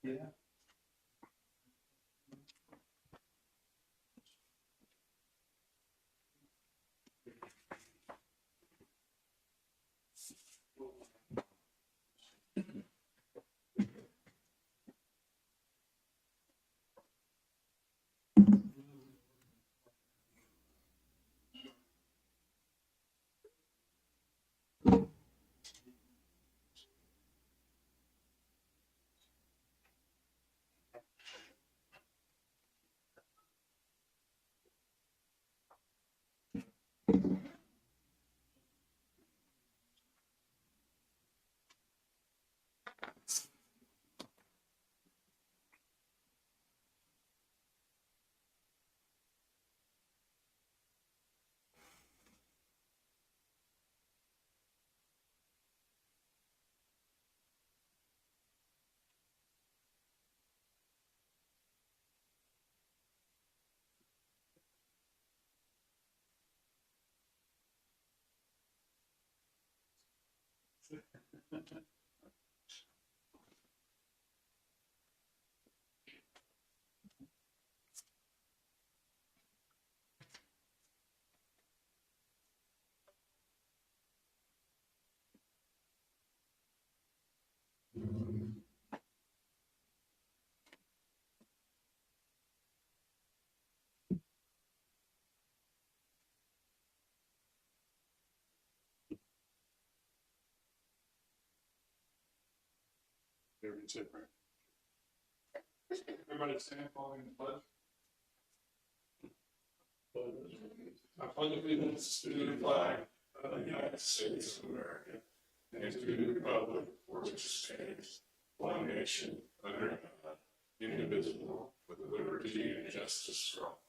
Yeah. Everybody stand following the pledge. I pledge allegiance to the flag of the United States of America and to the republic for which it stands, one nation, under God, indivisible, with liberty and justice for all.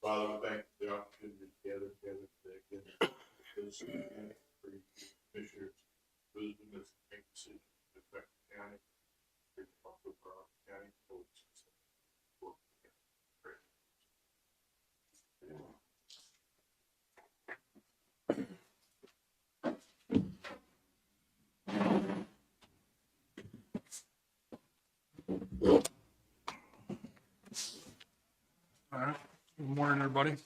Father, we thank you for the opportunity to gather together today again. Those who can, for you, commissioners, wisdom and make decisions to affect the county. Also for our county police. All right. Good morning, everybody.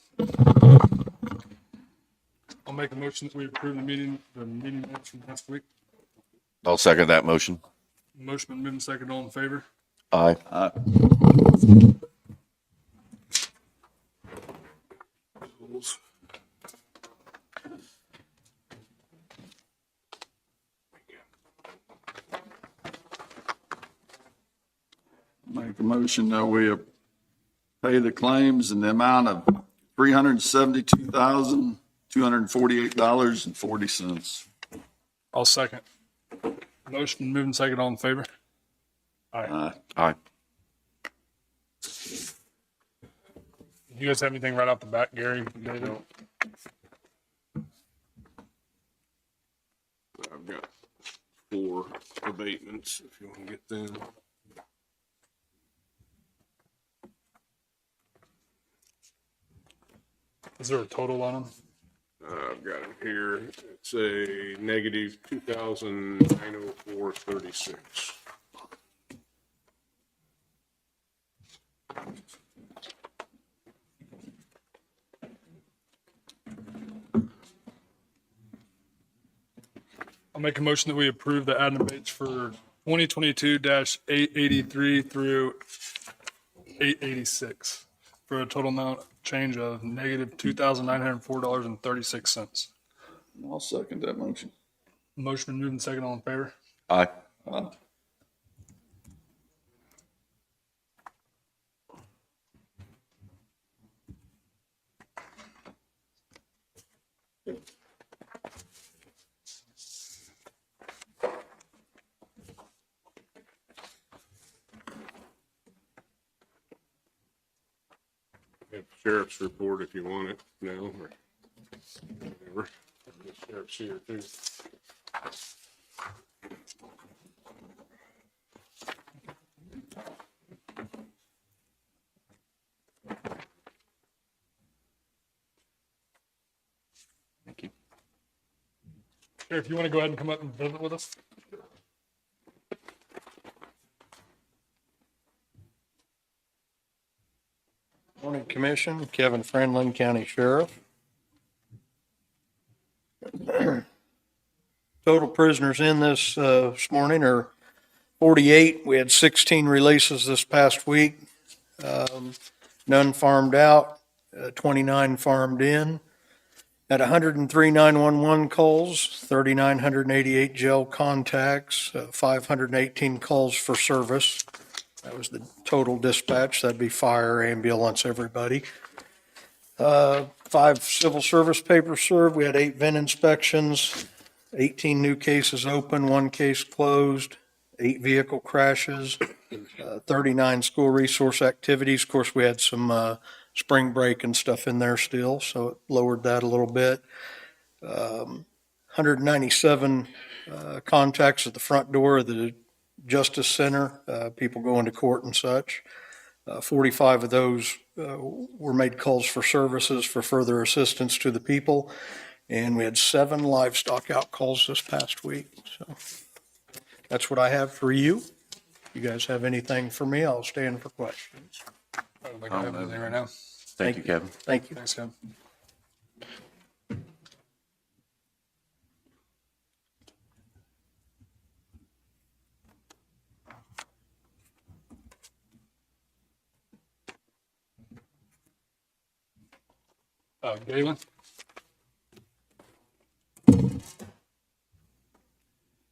I'll make a motion that we approve the meeting minutes from last week. I'll second that motion. Motion been moved and seconded. All in favor? Aye. Make a motion that we pay the claims in the amount of $372,248.40. I'll second. Motion been moved and seconded. All in favor? Aye. Aye. You guys have anything right off the bat, Gary, David? I've got 4 abatements, if you want to get them. Is there a total on them? I've got them here. It's a negative 2,904.36. I'll make a motion that we approve the ad abates for 2022-883 through 886 for a total amount change of negative $2,904.36. I'll second that motion. Motion been moved and seconded. All in favor? Aye. Have sheriff's report if you want it now, or whatever. The sheriff's here too. Thank you. Sheriff, you want to go ahead and come up and visit with us? Commission. Kevin Friend, Linn County Sheriff. Total prisoners in this morning are 48. We had 16 releases this past week. None farmed out, 29 farmed in. At 103 911 calls, 3,988 jail contacts, 518 calls for service. That was the total dispatch. That'd be fire, ambulance, everybody. 5 civil service papers served. We had 8 VIN inspections, 18 new cases open, 1 case closed, 8 vehicle crashes, 39 school resource activities. Of course, we had some spring break and stuff in there still, so it lowered that a little bit. 197 contacts at the front door of the Justice Center, people going to court and such. 45 of those were made calls for services for further assistance to the people. And we had 7 livestock out calls this past week. So that's what I have for you. You guys have anything for me? I'll stand for questions. I don't think I have anything right now. Thank you, Kevin. Thank you. Thanks, Kevin. Galen?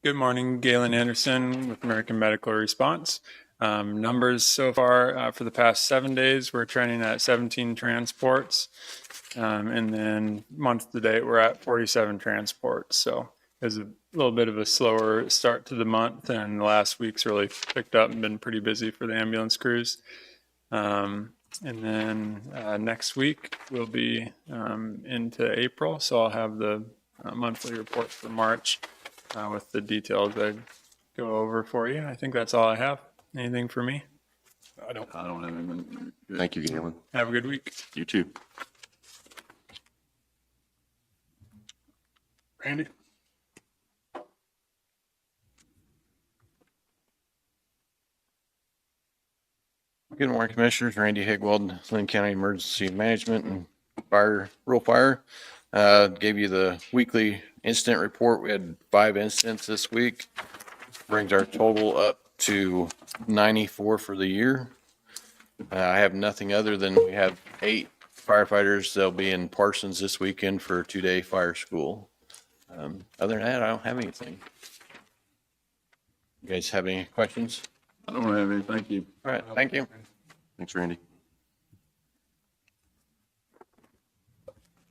Good morning, Galen Anderson with American Medical Response. Numbers so far for the past 7 days, we're trending at 17 transports. And then month to date, we're at 47 transports. So it was a little bit of a slower start to the month, and the last week's really picked up and been pretty busy for the ambulance crews. And then next week we'll be into April, so I'll have the monthly report for March with the details I go over for you. I think that's all I have. Anything for me? I don't. I don't have anything. Thank you, Galen. Have a good week. You too. Randy? Good morning, Commissioners. Randy Higwald, Linn County Emergency Management and Rural Fire. Gave you the weekly incident report. We had 5 incidents this week. Brings our total up to 94 for the year. I have nothing other than we have 8 firefighters. They'll be in Parsons this weekend for a 2-day fire school. Other than that, I don't have anything. You guys have any questions? I don't have any. Thank you. All right, thank you. Thanks, Randy.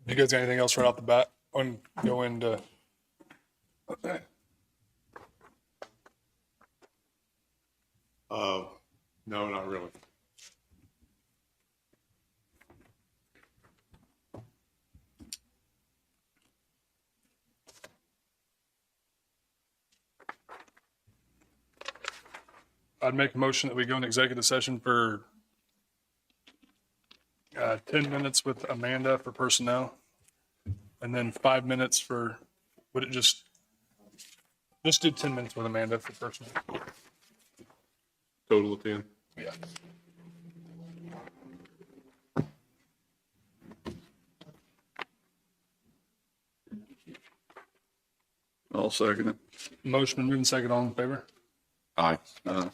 You guys got anything else right off the bat? Go into. No, not really. I'd make a motion that we go into executive session for 10 minutes with Amanda for personnel, and then 5 minutes for, would it just do 10 minutes with Amanda for personnel? Total of 10. Yeah. I'll second it. Motion moving second, all in favor? Aye. Uh,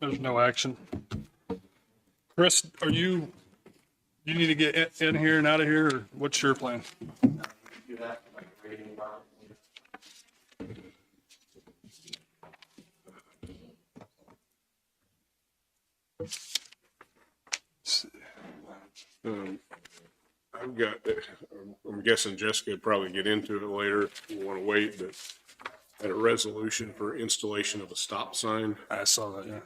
There's no action. Chris, you need to get in here and out of here, or what's your plan? I've got, I'm guessing Jessica would probably get into it later if you want to wait, but had a resolution for installation of a stop sign. I saw that, yeah.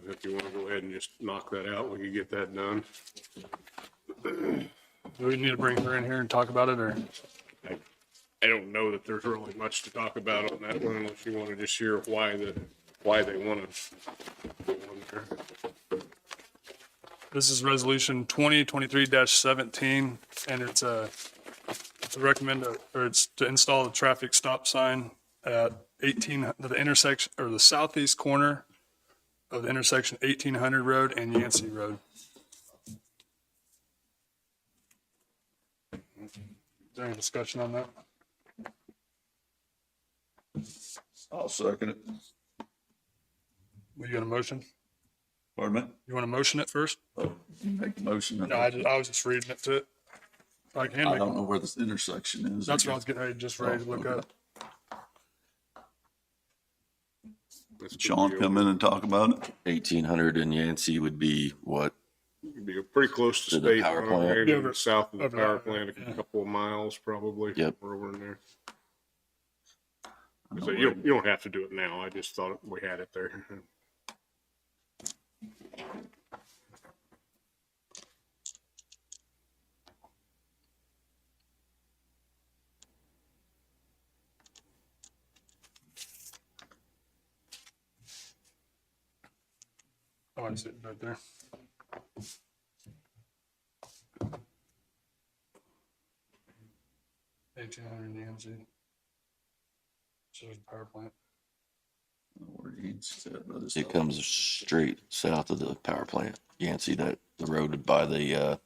If you want to go ahead and just knock that out, we can get that done. Do we need to bring her in here and talk about it, or? I don't know that there's really much to talk about on that one unless you want to just hear why they want to put one there. This is resolution 2023-17, and it's to install a traffic stop sign at the intersection, or the southeast corner of the intersection 1800 Road and Yancey Road. Is there any discussion on that? I'll second it. You got a motion? Pardon me? You want to motion it first? Make the motion. No, I was just reading it to it. I can I make, don't know where this intersection is. that's what I was getting ready, just ready to look Okay. up. Sean, come in and talk about it. 1800 in Yancey would be what? It'd be pretty close to To the state power line, plant? maybe Yeah, over- south of the over power that, plant, yeah. a couple of miles probably. Yep. We're over in there. I know So you don't have to do it now. I just thought we had it there. Oh, I see it right there. $1,800 So there's the power plant. where Yancey's at, but it's It comes straight south of the power plant. Yancey, that the road by the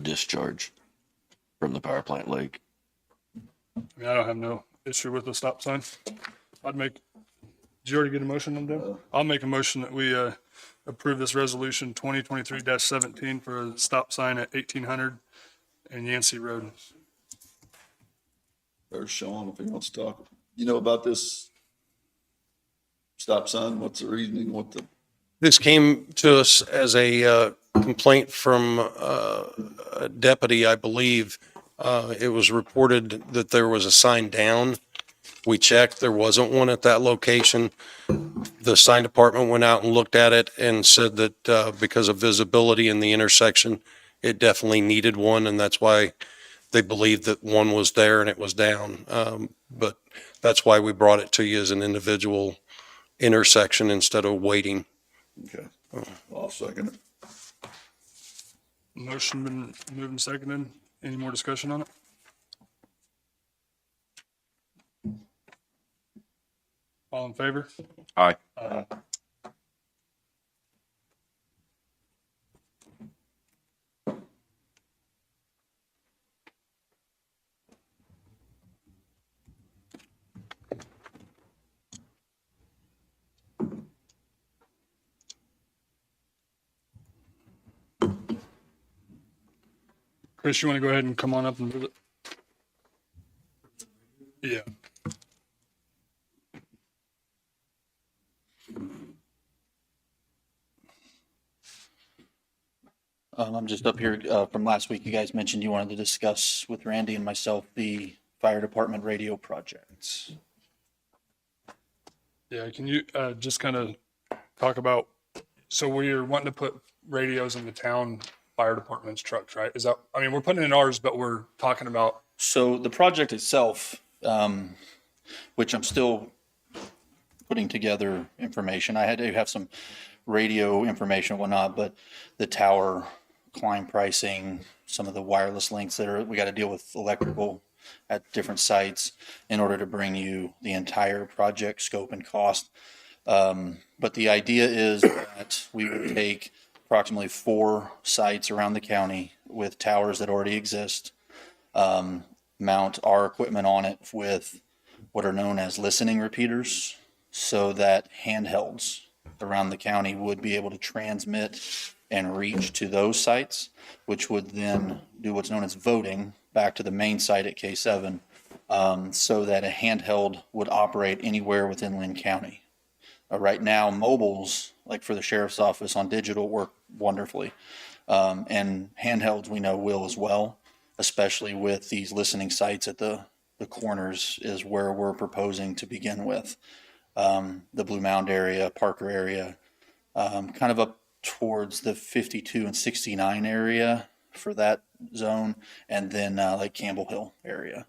discharge from the power plant lake. I mean, I don't have no issue with the stop sign. Did you already get a motion on that? I'll make a motion that we approve this resolution 2023-17 for a stop sign at 1800 and Yancey Road. There's Sean if he wants to talk. You know about this stop sign? What's the reasoning? This came to us as a complaint from a deputy, I believe. It was reported that there was a sign down. We checked, there wasn't one at that location. The sign department went out and looked at it and said that because of visibility in the intersection, it definitely needed one, and that's why they believed that one was there and it was down. But that's why we brought it to you as an individual intersection instead of waiting. Okay. I'll second it. Motion been moved and seconded. Any more discussion on it? All in favor? Aye. Chris, you want to go ahead and come on up and move it? Yeah. I'm just up here from last week. You guys mentioned you wanted to discuss with Randy and myself the fire department radio projects. Yeah, can you just kind of talk about, so we're wanting to put radios in the town fire department's trucks, right? Is that, I mean, we're putting it in ours, but we're talking about, So the project itself, which I'm still putting together information, I had to have some radio information and whatnot, but the tower climb pricing, some of the wireless links we got to deal with electrical at different sites in order to bring you the entire project scope and cost. But the idea is that we would take approximately 4 sites around the county with towers that already exist, mount our equipment on it with what are known as listening repeaters, so that handhelds around the county would be able to transmit and reach to those sites, which would then do what's known as voting back to the main site at K7, so that a handheld would operate anywhere within Linn County. Right now, mobiles, like for the sheriff's office on digital, work wonderfully. And handhelds we know will as well, especially with these listening sites at the corners is where we're proposing to begin with. The Blue Mound area, Parker area, kind of up towards the 52 and 69 area for that zone, and then like Campbell Hill area.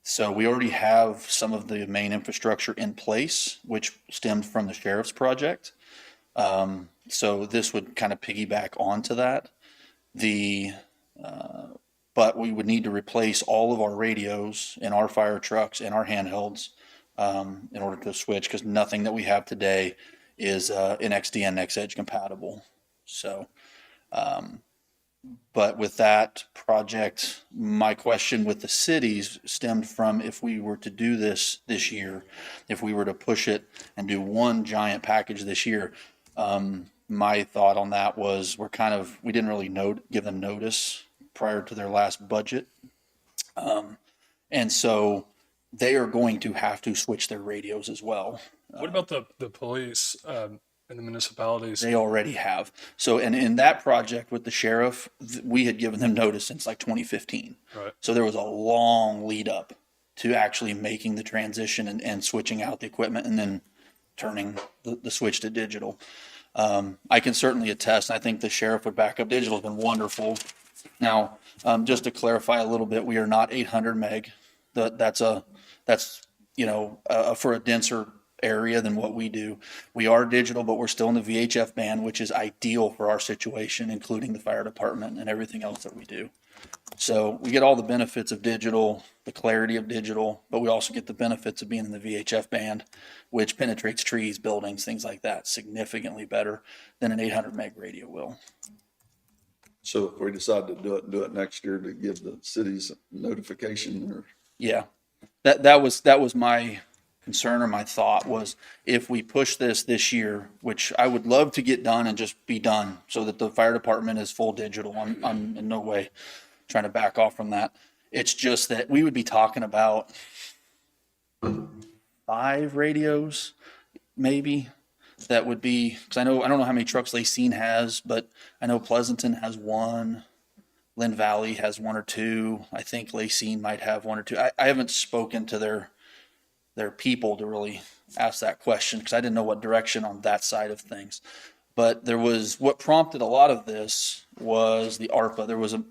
So we already have some of the main infrastructure in place, which stemmed from the sheriff's project. So this would kind of piggyback onto that. But we would need to replace all of our radios in our fire trucks and our handhelds in order to switch, because nothing that we have today is NXDN NextEdge compatible. So, but with that project, my question with the cities stemmed from if we were to do this year, if we were to push it and do one giant package this year, my thought on that was we didn't really give them notice prior to their last budget. And so they are going to have to switch their radios as well. What about the police and the municipalities? They already have. So, and in that project with the sheriff, we had given them notice since like 2015. Right. So there was a long lead up to actually making the transition and switching out the equipment and then turning the switch to digital. I can certainly attest, and I think the sheriff would back up. Digital has been wonderful. Now, just to clarify a little bit, we are not 800 meg. That's for a denser area than what we do. We are digital, but we're still in the VHF band, which is ideal for our situation, including the fire department and everything else that we do. So we get all the benefits of digital, the clarity of digital, but we also get the benefits of being in the VHF band, which penetrates trees, buildings, things like that, significantly better than an 800 meg radio will. So if we decide to do it next year to give the cities notification or. Yeah, that was my concern, or my thought was, if we push this year, which I would love to get done and just be done so that the fire department is full digital. I'm in no way trying to back off from that. It's just that we would be talking about 5 radios, maybe, that would be, because I don't know how many trucks Lacine has, but I know Pleasanton has 1. Linn Valley has 1 or 2. I think Lacine might have 1 or 2. I haven't spoken to their people to really ask that question, because I didn't know what direction on that side of things. But what prompted a lot of this was the ARPA. There was a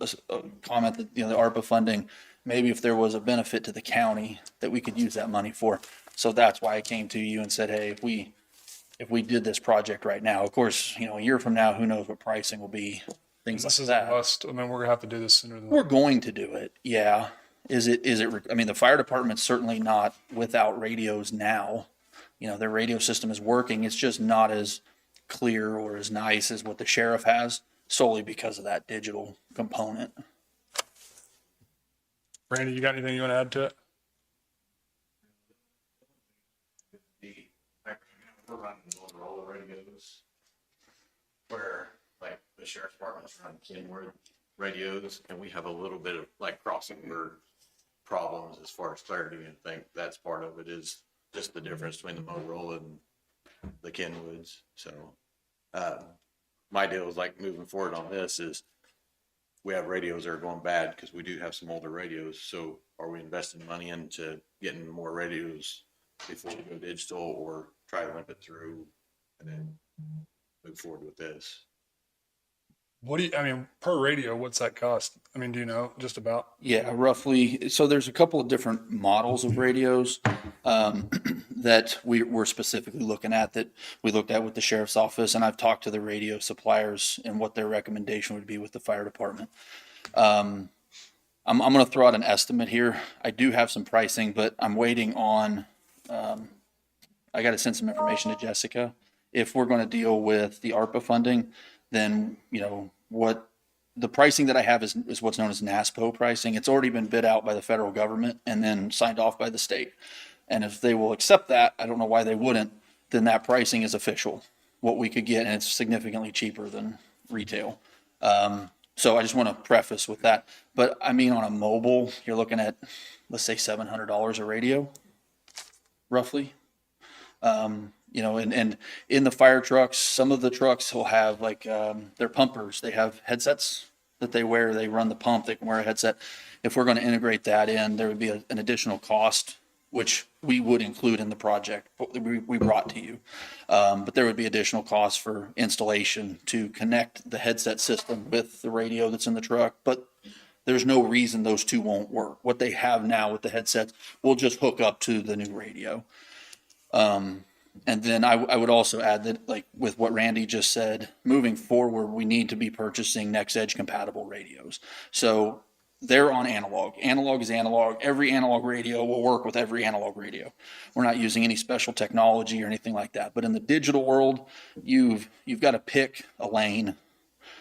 comment that, the ARPA funding, maybe if there was a benefit to the county that we could use that money for. So that's why I came to you and said, hey, if we did this project right now, of course, a year from now, who knows what pricing will be, things This like is that. a must. I mean, we're gonna have to do this sooner than We're going to do it. Yeah. Is it, I mean, the fire department's certainly not without radios now. Their radio system is working. It's just not as clear or as nice as what the sheriff has, solely because of that digital component. Randy, you got anything you want to add to it? We're running Motorola radios where like the sheriff's department's running Kenworth radios, and we have a little bit of like crossing word problems as far as clarity, and I think that's part of it, is just the difference between the Motorola and the Kenwoods. So my deal is like moving forward on this is we have radios that are going bad because we do have some older radios. So are we investing money into getting more radios before we go digital, or try to limp it through and then move forward with this? Per radio, what's that cost? I mean, do you know just about? Yeah, roughly. So there's a couple of different models of radios that we're specifically looking at, that we looked at with the sheriff's office, and I've talked to the radio suppliers and what their recommendation would be with the fire department. I'm going to throw out an estimate here. I do have some pricing, but I'm waiting on, I got to send some information to Jessica. If we're going to deal with the ARPA funding, then, what the pricing that I have is what's known as NASPO pricing. It's already been bid out by the federal government and then signed off by the state. And if they will accept that, I don't know why they wouldn't, then that pricing is official, what we could get, and it's significantly cheaper than retail. So I just want to preface with that. But I mean, on a mobile, you're looking at, let's say $700 a radio, roughly. You know, and in the fire trucks, some of the trucks will have like, their pumpers, they have headsets that they wear, they run the pump, they can wear a headset. If we're going to integrate that in, there would be an additional cost, which we would include in the project we brought to you. But there would be additional costs for installation to connect the headset system with the radio that's in the truck. But there's no reason those two won't work. What they have now with the headsets will just hook up to the new radio. And then I would also add that, like with what Randy just said, moving forward, we need to be purchasing NextEdge compatible radios. So they're on analog. Analog is analog. Every analog radio will work with every analog radio. We're not using any special technology or anything like that. But in the digital world, you've got to pick a lane.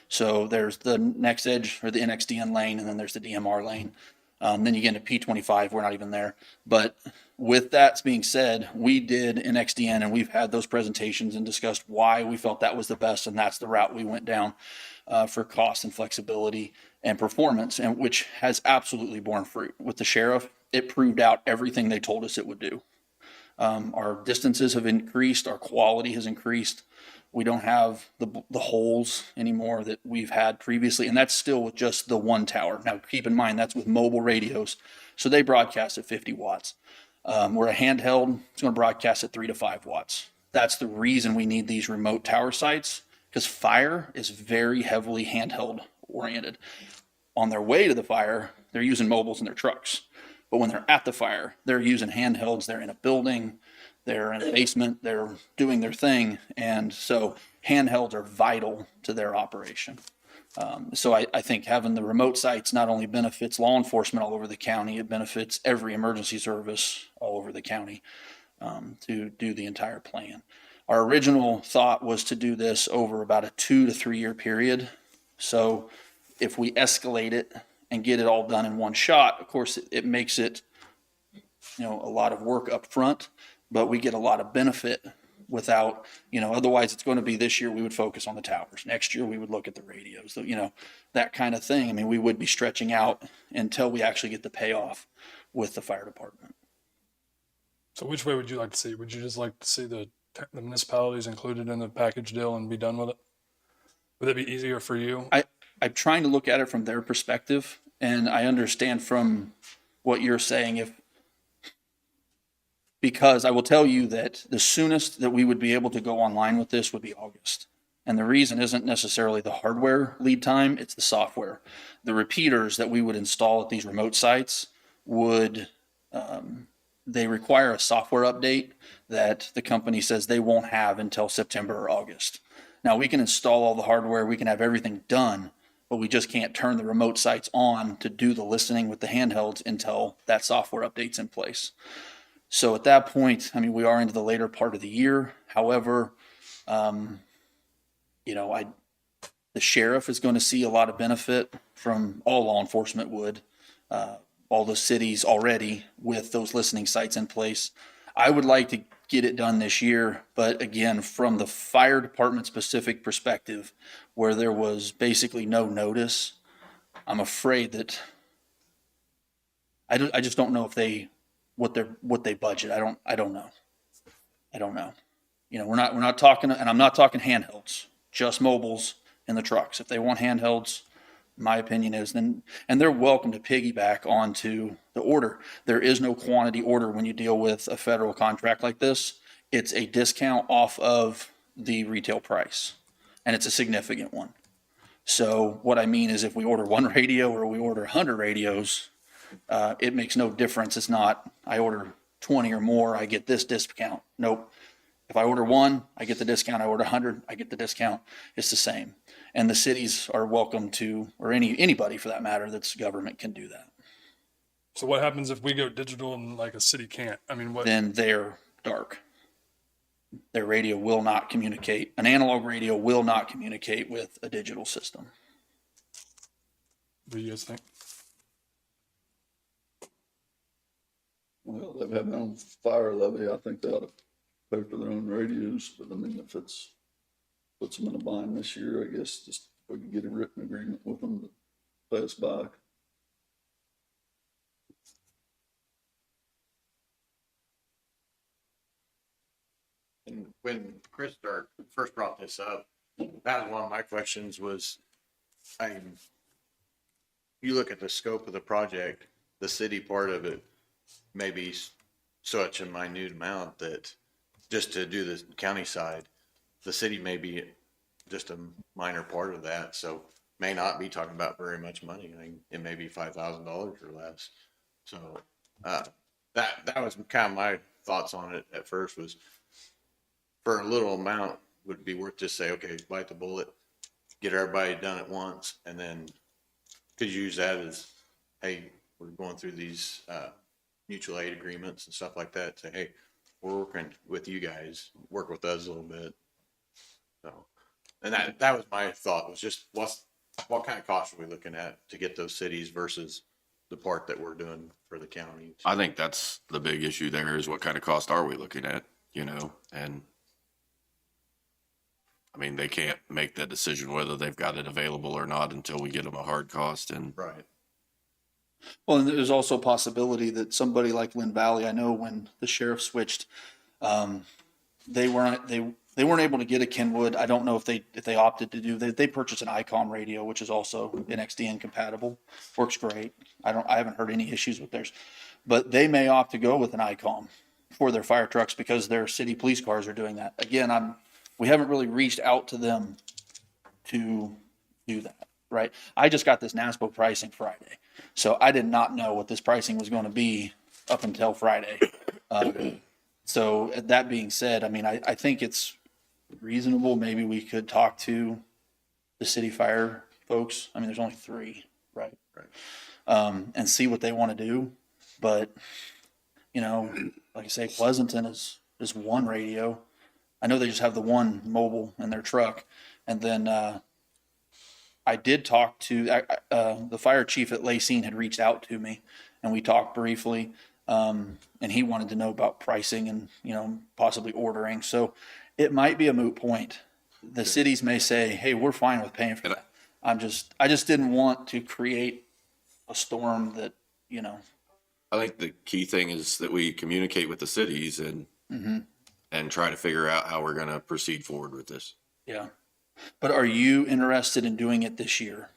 So there's the NextEdge or the NXDN lane, and then there's the DMR lane. Then you get into P25, we're not even there. But with that being said, we did an XDN, and we've had those presentations and discussed why we felt that was the best, and that's the route we went down for cost and flexibility and performance, and which has absolutely borne fruit. With the sheriff, it proved out everything they told us it would do. Our distances have increased, our quality has increased. We don't have the holes anymore that we've had previously, and that's still with just the one tower. Now, keep in mind, that's with mobile radios, so they broadcast at 50 watts. We're a handheld, it's going to broadcast at 3 to 5 watts. That's the reason we need these remote tower sites, because fire is very heavily handheld oriented. On their way to the fire, they're using mobiles in their trucks. But when they're at the fire, they're using handhelds, they're in a building, they're in a basement, they're doing their thing. And so handhelds are vital to their operation. So I think having the remote sites not only benefits law enforcement all over the county, it benefits every emergency service all over the county to do the entire plan. Our original thought was to do this over about a 2 to 3 year period. So if we escalate it and get it all done in one shot, of course, it makes it, a lot of work up front, but we get a lot of benefit without, otherwise it's going to be this year we would focus on the towers. Next year we would look at the radios, that kind of thing. I mean, we would be stretching out until we actually get the payoff with the fire department. So which way would you like to see? Would you just like to see the municipalities included in the package deal and be done with it? Would that be easier for you? I'm trying to look at it from their perspective, and I understand from what you're saying, because I will tell you that the soonest that we would be able to go online with this would be August. And the reason isn't necessarily the hardware lead time, it's the software. The repeaters that we would install at these remote sites they require a software update that the company says they won't have until September or August. Now, we can install all the hardware, we can have everything done, but we just can't turn the remote sites on to do the listening with the handhelds until that software update's in place. So at that point, we are into the later part of the year. However, the sheriff is going to see a lot of benefit from all law enforcement would, all the cities already with those listening sites in place. I would like to get it done this year, but again, from the fire department specific perspective, where there was basically no notice, I'm afraid that I just don't know if what they budget. I don't know. We're not talking, and I'm not talking handhelds, just mobiles in the trucks. If they want handhelds, my opinion is and they're welcome to piggyback onto the order. There is no quantity order when you deal with a federal contract like this. It's a discount off of the retail price, and it's a significant one. So what I mean is, if we order one radio or we order 100 radios, it makes no difference. It's not, I order 20 or more, I get this discount. Nope. If I order one, I get the discount. I order 100, I get the discount. It's the same. And the cities are welcome to, or anybody for that matter that's government can do that. So what happens if we go digital and like a city can't? Then they're dark. Their radio will not communicate. An analog radio will not communicate with a digital system. What do you guys think? Well, they've had their own fire levy. I think they ought to pay for their own radios, but I mean, if it's, puts them in a bind this year, I guess just we can get a written agreement with them to pay us back. And when Chris first brought this up, that was one of my questions was, you look at the scope of the project, the city part of it may be such a minute amount that just to do the county side, the city may be just a minor part of that. So may not be talking about very much money. I mean, it may be $5,000 or less. So, that was kind of my thoughts on it at first was for a little amount would be worth just say, okay, bite the bullet, get everybody done at once. And then could use that as, hey, we're going through these, mutual aid agreements and stuff like that. Say, hey, we're working with you guys, work with us a little bit. So, and that was my thought was just what kind of cost are we looking at to get those cities versus the part that we're doing for the county? I think that's the big issue there is what kind of cost are we looking at, you know? And I mean, they can't make that decision whether they've got it available or not until we get them a hard cost. And Right. Well, and there's also a possibility that somebody like Linn Valley, I know when the sheriff switched, they weren't able to get a Kenwood. I don't know if they opted to do, they purchased an ICOM radio, which is also NXDN compatible, works great. I haven't heard any issues with theirs, but they may opt to go with an ICOM for their fire trucks because their city police cars are doing that. Again, we haven't really reached out to them to do that, right? I just got this NASPO pricing Friday. So I did not know what this pricing was going to be up until Friday. So that being said, I mean, I think it's reasonable. Maybe we could talk to the city fire folks. I mean, there's only 3, right? Right. And see what they want to do. But, you know, like I say, Pleasanton is one radio. I know they just have the one mobile in their truck. And then, I did talk to, the fire chief at Lacine had reached out to me and we talked briefly. And he wanted to know about pricing and, you know, possibly ordering. So it might be a moot point. The cities may say, hey, we're fine with paying for that. I just didn't want to create a storm that, you know. I think the key thing is that we communicate with the cities and try to figure out how we're going to proceed forward with this. Yeah. But are you interested in doing it this year?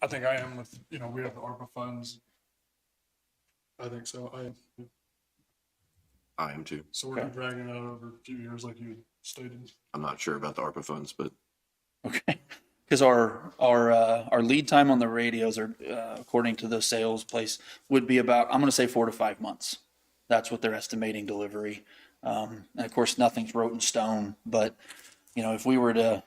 I think I am with, you know, we have the ARPA funds. I think so. I am too. So we're Okay. dragging it out over a few years like you stated. I'm not sure about the ARPA funds, but Okay. Because our lead time on the radios are, according to the sales place, would be about, I'm going to say 4 to 5 months. That's what they're estimating delivery. And of course, nothing's wrote in stone, but you know, if we were to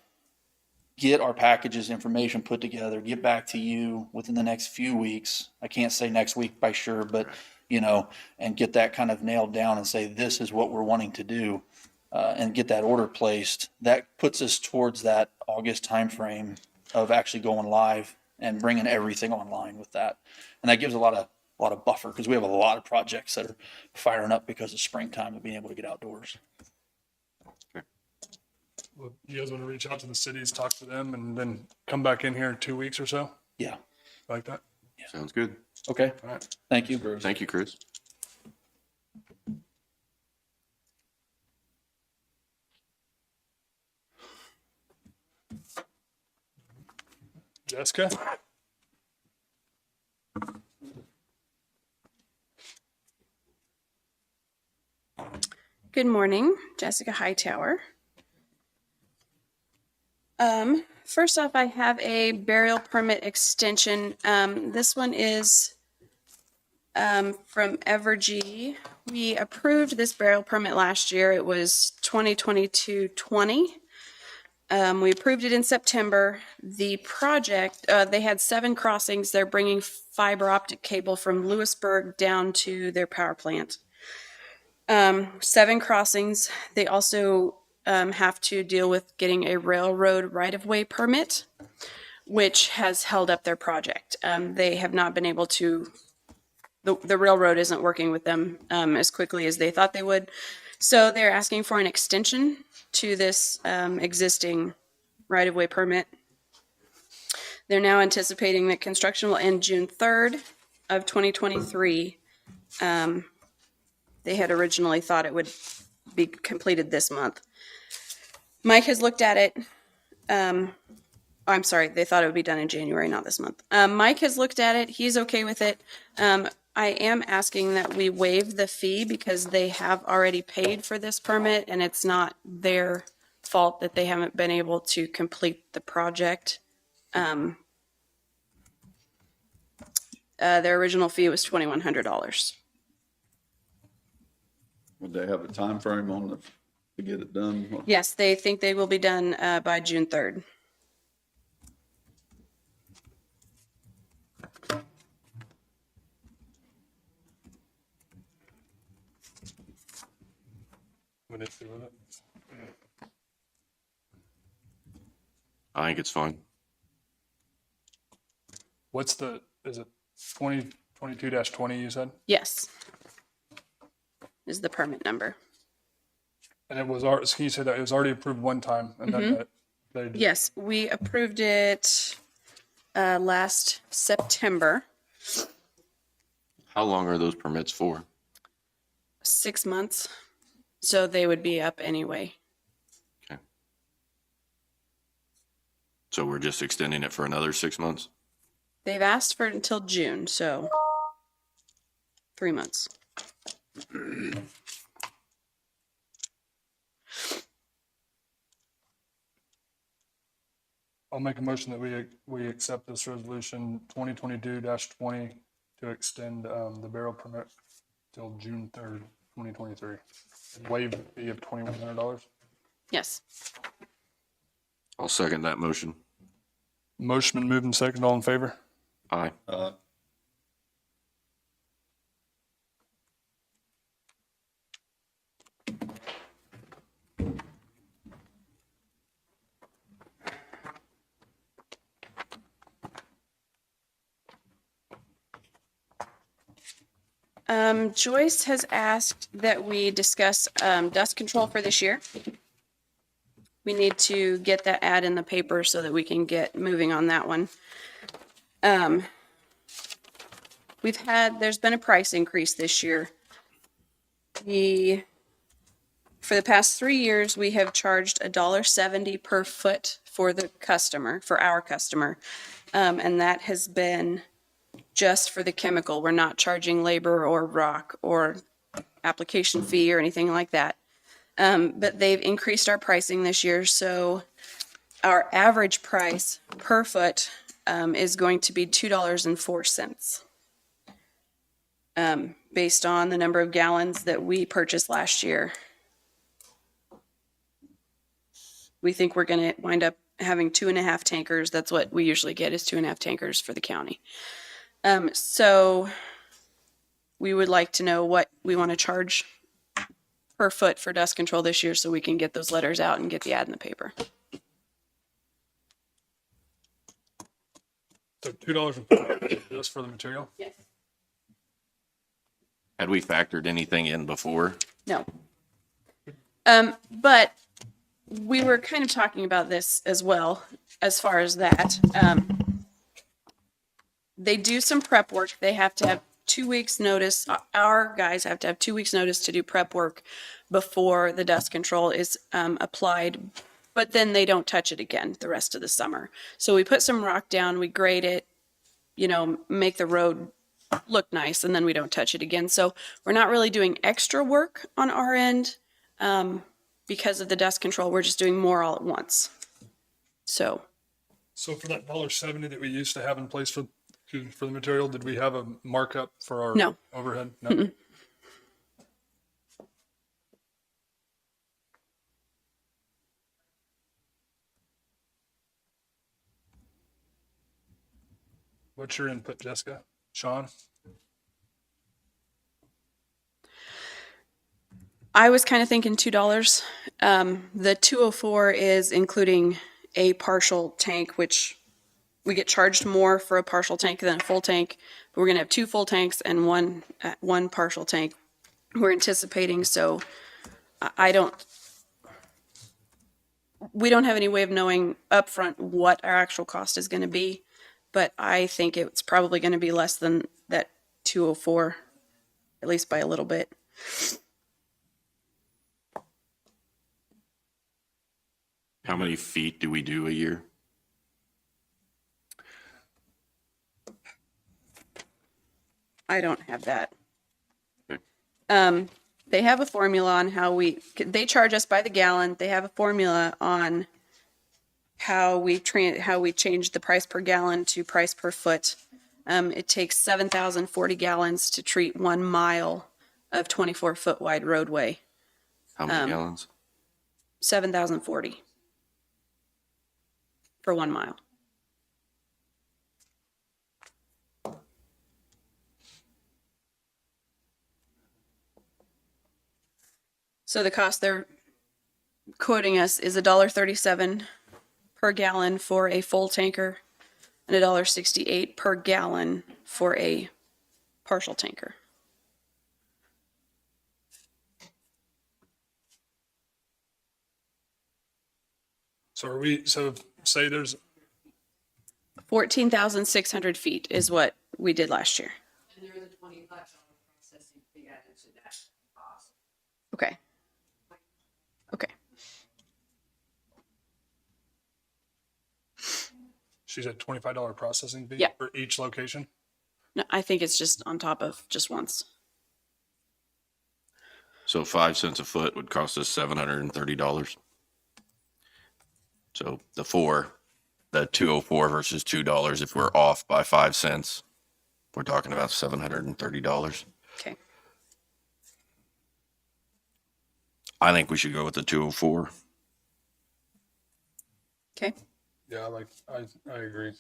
get our packages information put together, get back to you within the next few weeks, I can't say next week by sure, but you know, and get that kind of nailed down and say, this is what we're wanting to do, and get that order placed, that puts us towards that August timeframe of actually going live and bringing everything online with that. And that gives a lot of buffer because we have a lot of projects that are firing up because of springtime and being able to get outdoors. Well, you guys want to reach out to the cities, talk to them, and then come back in here in 2 weeks or so? Yeah. Like that? sounds good. Okay. All right. Thank you. Thank you, Chris. Jessica? Good morning, Jessica Hightower. First off, I have a burial permit extension. This one is from Evergy. We approved this burial permit last year. It was 2022-20. We approved it in September. The project, they had 7 crossings. They're bringing fiber optic cable from Lewisburg down to their power plant. 7 crossings. They also have to deal with getting a railroad right-of-way permit, which has held up their project. They have not been able to, the railroad isn't working with them as quickly as they thought they would. So they're asking for an extension to this existing right-of-way permit. They're now anticipating that construction will end June 3rd of 2023. They had originally thought it would be completed this month. Mike has looked at it. I'm sorry, they thought it would be done in January, not this month. Mike has looked at it. He's okay with it. I am asking that we waive the fee because they have already paid for this permit and it's not their fault that they haven't been able to complete the project. Their original fee was $2,100. Would they have a time frame on the, to get it done? Yes, they think they will be done by June 3rd. What is it with it? I think it's fine. What's the, is it 2022-20 you said? Yes. Is the permit number. And it was, can you say that it was already approved one time and then they Yes, we approved it last September, How long are those permits for? 6 months. So they would be up anyway. So we're just extending it for another 6 months? They've asked for it until June, so 3 months. I'll make a motion that we accept this resolution 2022-20 to extend the barrel permit till June 3rd, 2023. And waive the fee of $2,100. Yes. I'll second that motion. Motion been moved and second. All in favor? Aye. Joyce has asked that we discuss dust control for this year. We need to get that ad in the paper so that we can get moving on that one. There's been a price increase this year. For the past 3 years, we have charged $1.70 per foot for our customer. And that has been just for the chemical. We're not charging labor or rock or application fee or anything like that. But they've increased our pricing this year, so our average price per foot is going to be $2.04, based on the number of gallons that we purchased last year. We think we're going to wind up having 2.5 tankers. That's what we usually get, is 2.5 tankers for the county. So we would like to know what we want to charge per foot for dust control this year so we can get those letters out and get the ad in the paper. So $2 just for the material? Yes. Had we factored anything in before? No. But we were kind of talking about this as well, as far as that. They do some prep work. They have to have 2 weeks notice. Our guys have to have 2 weeks notice to do prep work before the dust control is applied, but then they don't touch it again the rest of the summer. So we put some rock down, we grade it, make the road look nice, and then we don't touch it again. So we're not really doing extra work on our end because of the dust control. We're just doing more all at once. So For that $1.70 that we used to have in place for the material, did we have a markup for our No. overhead? No. Mm-mm. What's your input, Jessica? Sean? I was kind of thinking $2. The 204 is including a partial tank, which we get charged more for a partial tank than a full tank. But we're going to have 2 full tanks and one partial tank we're anticipating. So I don't, we don't have any way of knowing upfront what our actual cost is going to be, but I think it's probably going to be less than that 204, at least by a little bit. How many feet do we do a year? I don't have that. Okay. They have a formula on how they charge us by the gallon. They have a formula on how we change the price per gallon to price per foot. It takes 7,040 gallons to treat 1 mile of 24-foot wide roadway. How many gallons? 7,040 for 1 mile. So the cost they're quoting us is $1.37 per gallon for a full tanker and $1.68 per gallon for a partial tanker. So say there's 14,600 feet is what we did last year. And there's a $25 processing fee added to that cost. Okay. Okay. she said $25 processing fee Yeah. for each location. No, I think it's just on top of just once. So 5 cents a foot would cost us $730. So the 204 versus $2, if we're off by 5 cents, we're talking about $730. Okay. I think we should go with the 204. Okay. Yeah, I agree.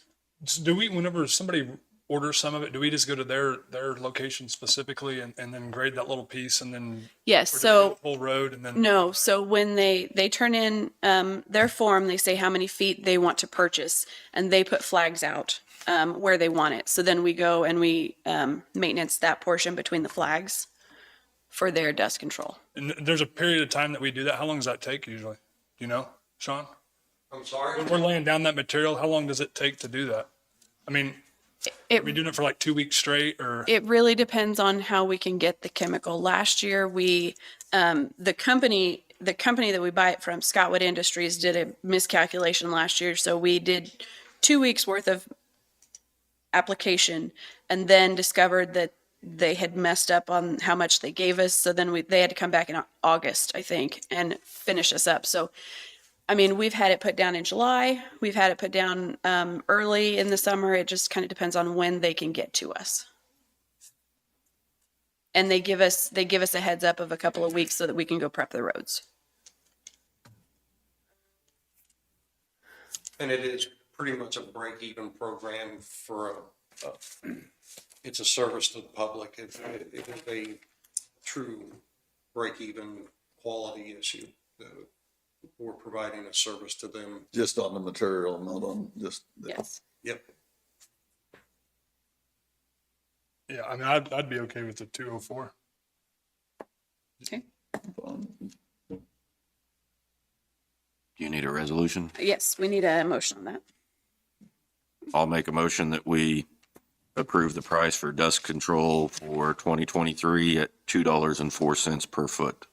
So do we, whenever somebody orders some of it, do we just go to their location specifically and then grade that little piece and then? Yes. or do we do So the whole road and then? no. So when they turn in their form, they say how many feet they want to purchase, and they put flags out where they want it. So then we go and we maintenance that portion between the flags for their dust control. And there's a period of time that we do that. How long does that take usually? Do you know, Sean? I'm sorry? When we're laying down that material, how long does it take to do that? I mean, are we doing it for like 2 weeks straight or? It really depends on how we can get the chemical. Last year, the company that we buy it from, Scottwood Industries, did a miscalculation last year. So we did 2 weeks worth of application and then discovered that they had messed up on how much they gave us. So then they had to come back in August, I think, and finish us up. So, I mean, we've had it put down in July. We've had it put down early in the summer. It just kind of depends on when they can get to us. And they give us a heads up of a couple of weeks so that we can go prep the roads. And it is pretty much a break-even program for it's a service to the public. It is a true break-even quality issue. We're providing a service to them. Just on the material, not on just. Yes. Yep. Yeah, I mean, I'd be okay with the 204. Okay. Do you need a resolution? Yes, we need a motion on that. I'll make a motion that we approve the price for dust control for 2023 at $2.04 per foot.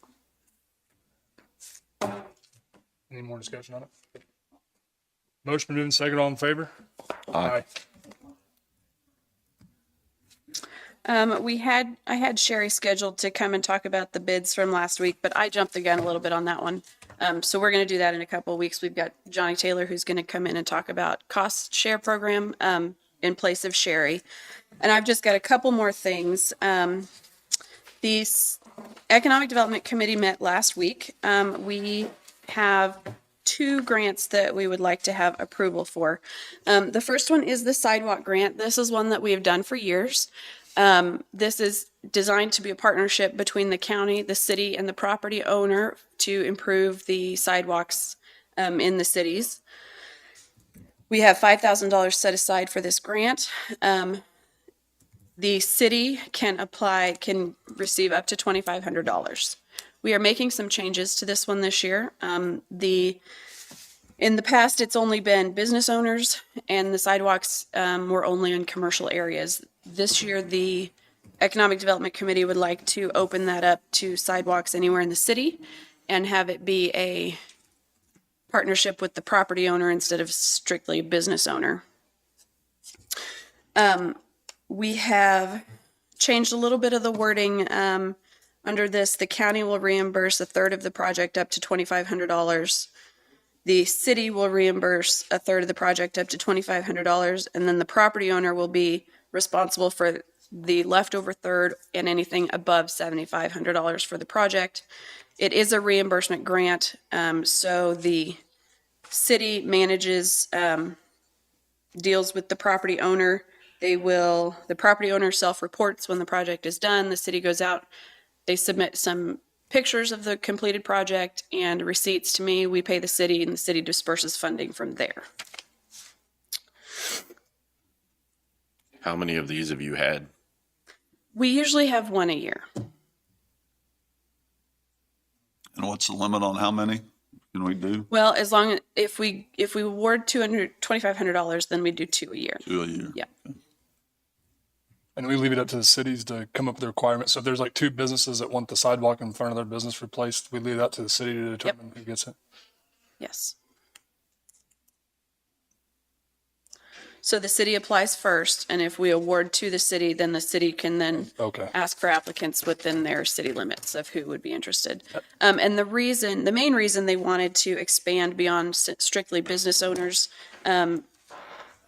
Any more discussion on it? Motion been moved and seconded. All in favor? Aye. I had Sherry scheduled to come and talk about the bids from last week, but I jumped the gun a little bit on that one. So we're going to do that in a couple of weeks. We've got Johnny Taylor who's going to come in and talk about cost share program in place of Sherry. And I've just got a couple more things. The Economic Development Committee met last week. We have 2 grants that we would like to have approval for. The first one is the sidewalk grant. This is one that we have done for years. This is designed to be a partnership between the county, the city, and the property owner to improve the sidewalks in the cities. We have $5,000 set aside for this grant. The city can receive up to $2,500. We are making some changes to this one this year. In the past, it's only been business owners, and the sidewalks were only in commercial areas. This year, the Economic Development Committee would like to open that up to sidewalks anywhere in the city and have it be a partnership with the property owner instead of strictly a business owner. We have changed a little bit of the wording. Under this, the county will reimburse a third of the project up to $2,500. The city will reimburse a third of the project up to $2,500, and then the property owner will be responsible for the leftover third and anything above $7,500 for the project. It is a reimbursement grant, so the city manages, deals with the property owner. The property owner self-reports when the project is done. The city goes out, they submit some pictures of the completed project and receipts to me. We pay the city, and the city disperses funding from there. How many of these have you had? We usually have one a year. And what's the limit on how many can we do? Well, as long, if we award $2,500, then we do 2 a year. 2 a year? Yeah. And we leave it up to the cities to come up with the requirements. So if there's like two businesses that want the sidewalk in front of their business replaced, we leave that to the city to determine who gets it. Yes. So the city applies first, and if we award to the city, then the city can then Okay. ask for applicants within their city limits of who would be interested. And the main reason they wanted to expand beyond strictly business owners,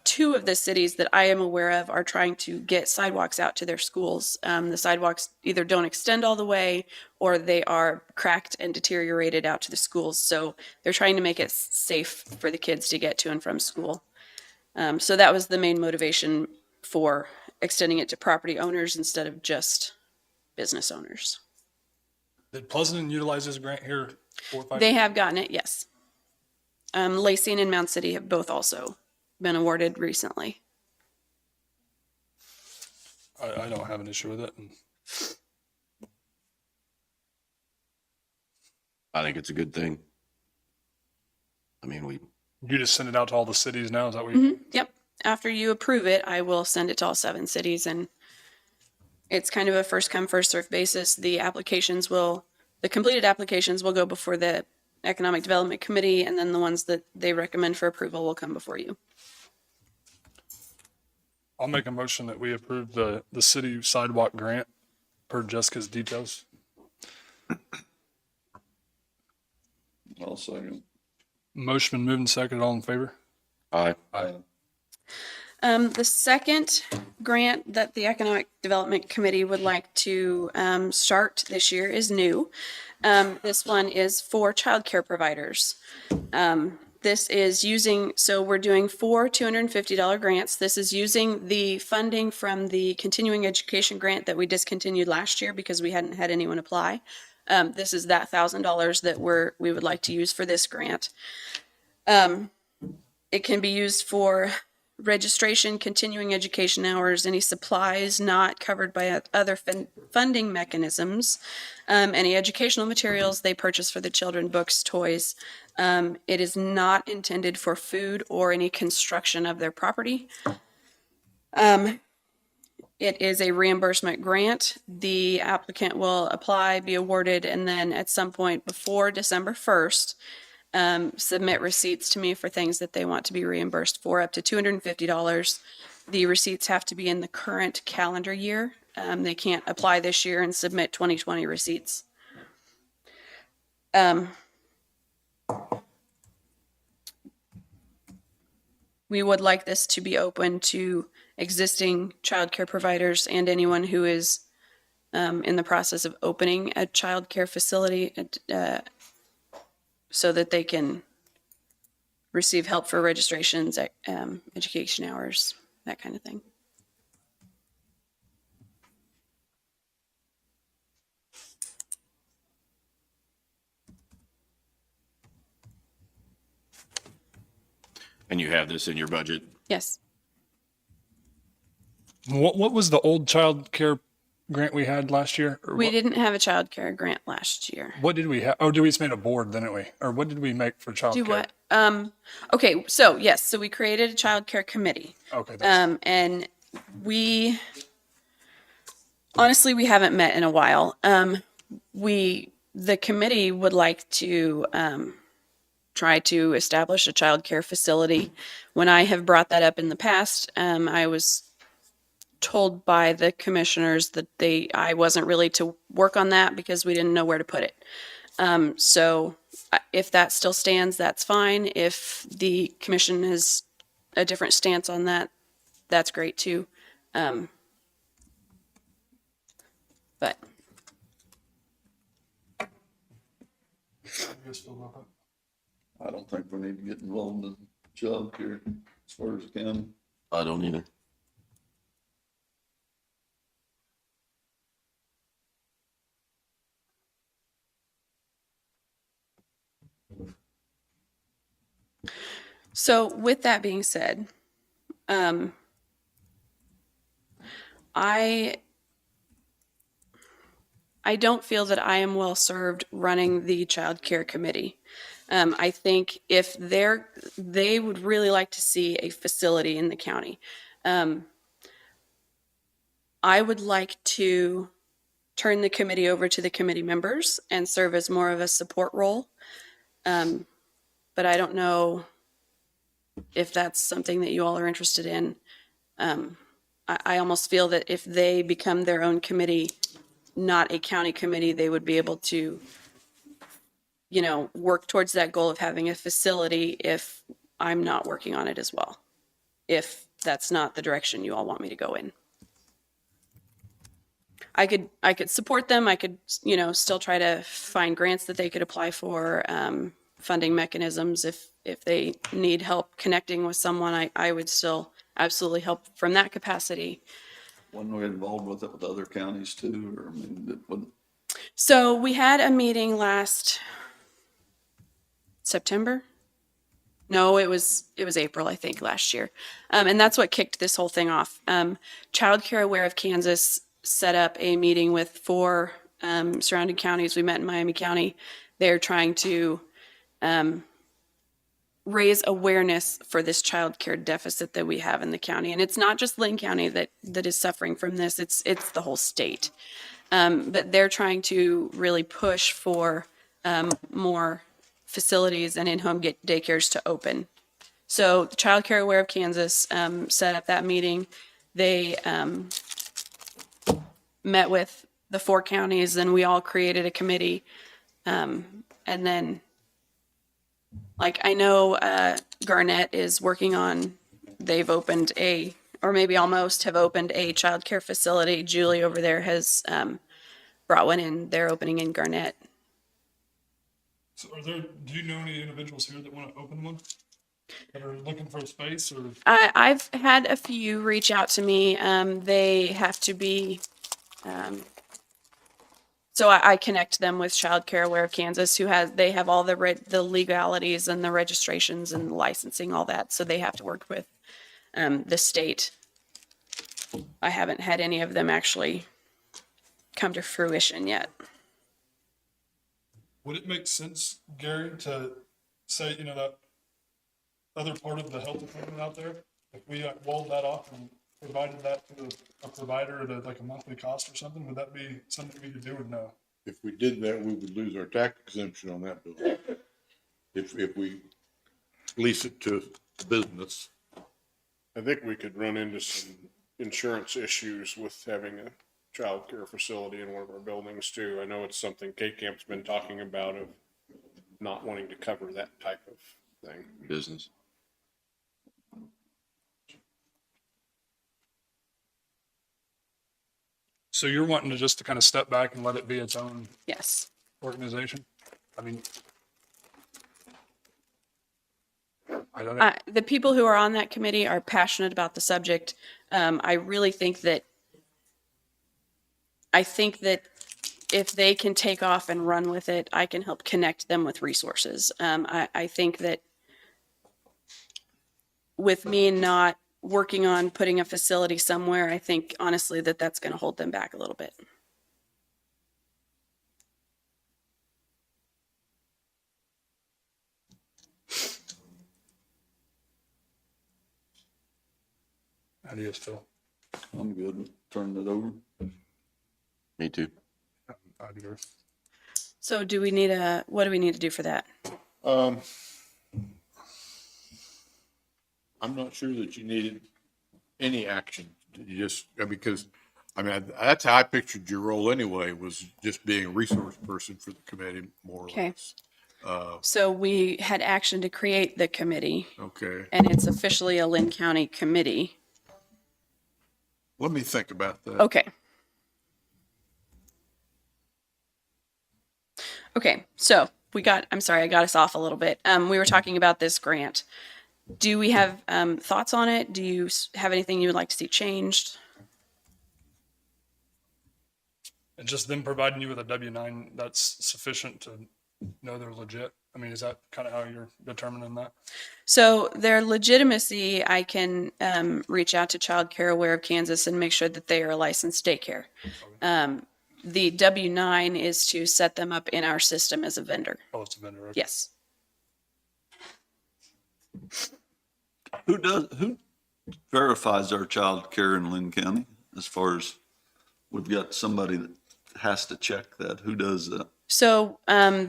2 of the cities that I am aware of are trying to get sidewalks out to their schools. The sidewalks either don't extend all the way, or they are cracked and deteriorated out to the schools. So they're trying to make it safe for the kids to get to and from school. So that was the main motivation for extending it to property owners instead of just business owners. Did Pleasanton utilize this grant here 4 or 5? They have gotten it, yes. Lacey and Mound City have both also been awarded recently. I don't have an issue with it. I think it's a good thing. I mean, You just send it out to all the cities now, is that what you? Yep. After you approve it, I will send it to all 7 cities, and it's kind of a first come, first served basis. The completed applications will go before the Economic Development Committee, and then the ones that they recommend for approval will come before you. I'll make a motion that we approve the city sidewalk grant per Jessica's details. I'll second. Motion been moved and seconded. All in favor? I, The second grant that the Economic Development Committee would like to start this year is new. This one is for childcare providers. This is so we're doing 4 $250 grants. This is using the funding from the continuing education grant that we discontinued last year because we hadn't had anyone apply. This is that $1,000 that we would like to use for this grant. It can be used for registration, continuing education hours, any supplies not covered by other funding mechanisms, any educational materials they purchase for the children, books, toys. It is not intended for food or any construction of their property. It is a reimbursement grant. The applicant will apply, be awarded, and then at some point before December 1st, submit receipts to me for things that they want to be reimbursed for, up to $250. The receipts have to be in the current calendar year. They can't apply this year and submit 2020 receipts. We would like this to be open to existing childcare providers and anyone who is in the process of opening a childcare facility so that they can receive help for registrations, education hours, that kind of thing. and you have this in your budget? Yes. What was the old child care grant we had last year? Or We what, didn't have a childcare grant last year. what did we have? Oh, we just made a board, didn't we? Or what did we make for childcare? Do what? Okay, so yes, so we created a childcare committee. Okay, that's, And we, honestly, we haven't met in a while. The committee would like to, try to establish a childcare facility. When I have brought that up in the past, I was told by the commissioners that I wasn't really to work on that because we didn't know where to put it. So if that still stands, that's fine. If the commission has a different stance on that, that's great too. But I don't think we need to get involved in childcare as far as the county. I don't either. so with that being said, I don't feel that I am well served running the child care committee. I think if they would really like to see a facility in the county. I would like to turn the committee over to the committee members and serve as more of a support role. But I don't know if that's something that you all are interested in. I almost feel that if they become their own committee, not a county committee, they would be able to, work towards that goal of having a facility if I'm not working on it as well. If that's not the direction you all want me to go in. I could support them. I could, still try to find grants that they could apply for, funding mechanisms. If they need help connecting with someone, I would still absolutely help from that capacity. Wasn't we involved with it with other counties too, or I mean, it wouldn't. So we had a meeting last September. No, it was April, I think, last year. And that's what kicked this whole thing off. Child Care Aware of Kansas set up a meeting with 4 surrounding counties. We met in Miami County. They're trying to raise awareness for this child care deficit that we have in the county. And it's not just Linn County that is suffering from this. It's the whole state. But they're trying to really push for more facilities and in-home daycares to open. So the Child Care Aware of Kansas set up that meeting. They met with the 4 counties, and we all created a committee. And then, I know Garnett is working on, they've opened or maybe almost have opened a child care facility. Julie over there has brought one in. They're opening in Garnett. so do you know any individuals here that want to open one? That are looking for a space or? I've had a few reach out to me. They have to be, so I connect them with Child Care Aware of Kansas, they have all the legalities and the registrations and licensing, all that. So they have to work with the state. I haven't had any of them actually come to fruition yet. Would it make sense, Gary, to say, that other part of the health department out there, if we walled that off and provided that to a provider at a monthly cost or something, would that be something we could do or no? If we did that, we would lose our tax exemption on that building. If we lease it to a business. I think we could run into some insurance issues with having a childcare facility in one of our buildings too. I know it's something K-Camp's been talking about of not wanting to cover that type of thing. Business. So you're wanting to just to kind of step back and let it be its own Yes. organization? I mean, I don't know. The people who are on that committee are passionate about the subject. I really think that if they can take off and run with it, I can help connect them with resources. I think that with me not working on putting a facility somewhere, I think honestly that that's going to hold them back a little bit. How do you feel? I'm good with turning it over. Me too. I'd agree. So what do we need to do for that? I'm not sure that you needed any action. You just, because, I mean, that's how I pictured your role anyway, was just being a resource person for the committee, more or Okay. less. So we had action to create the committee, Okay, and it's officially a Linn County committee. let me think about that. Okay. Okay, so I'm sorry, I got us off a little bit. We were talking about this grant. Do we have thoughts on it? Do you have anything you would like to see changed? And just them providing you with a W-9, that's sufficient to know they're legit? I mean, is that kind of how you're determining that? So their legitimacy, I can reach out to Child Care Aware of Kansas and make sure that they are a licensed daycare. The W-9 is to set them up in our system as a vendor. Oh, it's a vendor. Okay. Yes. Who verifies our child care in Linn County? As far as, we've got somebody that has to check that. Who does that? So I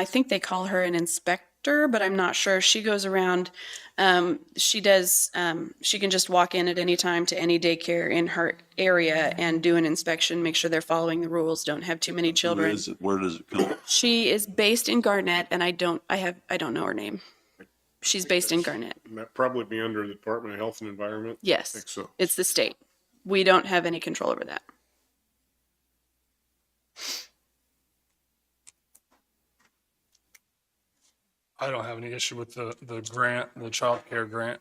think they call her an inspector, but I'm not sure. She goes around, she can just walk in at any time to any daycare in her area and do an inspection, make sure they're following the rules, don't have too many children. Who is it? Where does it come? She is based in Garnett, and I don't know her name. She's based in Garnett. That probably be under the Department of Health and Environment. Yes. I think so. It's the state. We don't have any control over that. I don't have any issue with the grant, the child care grant.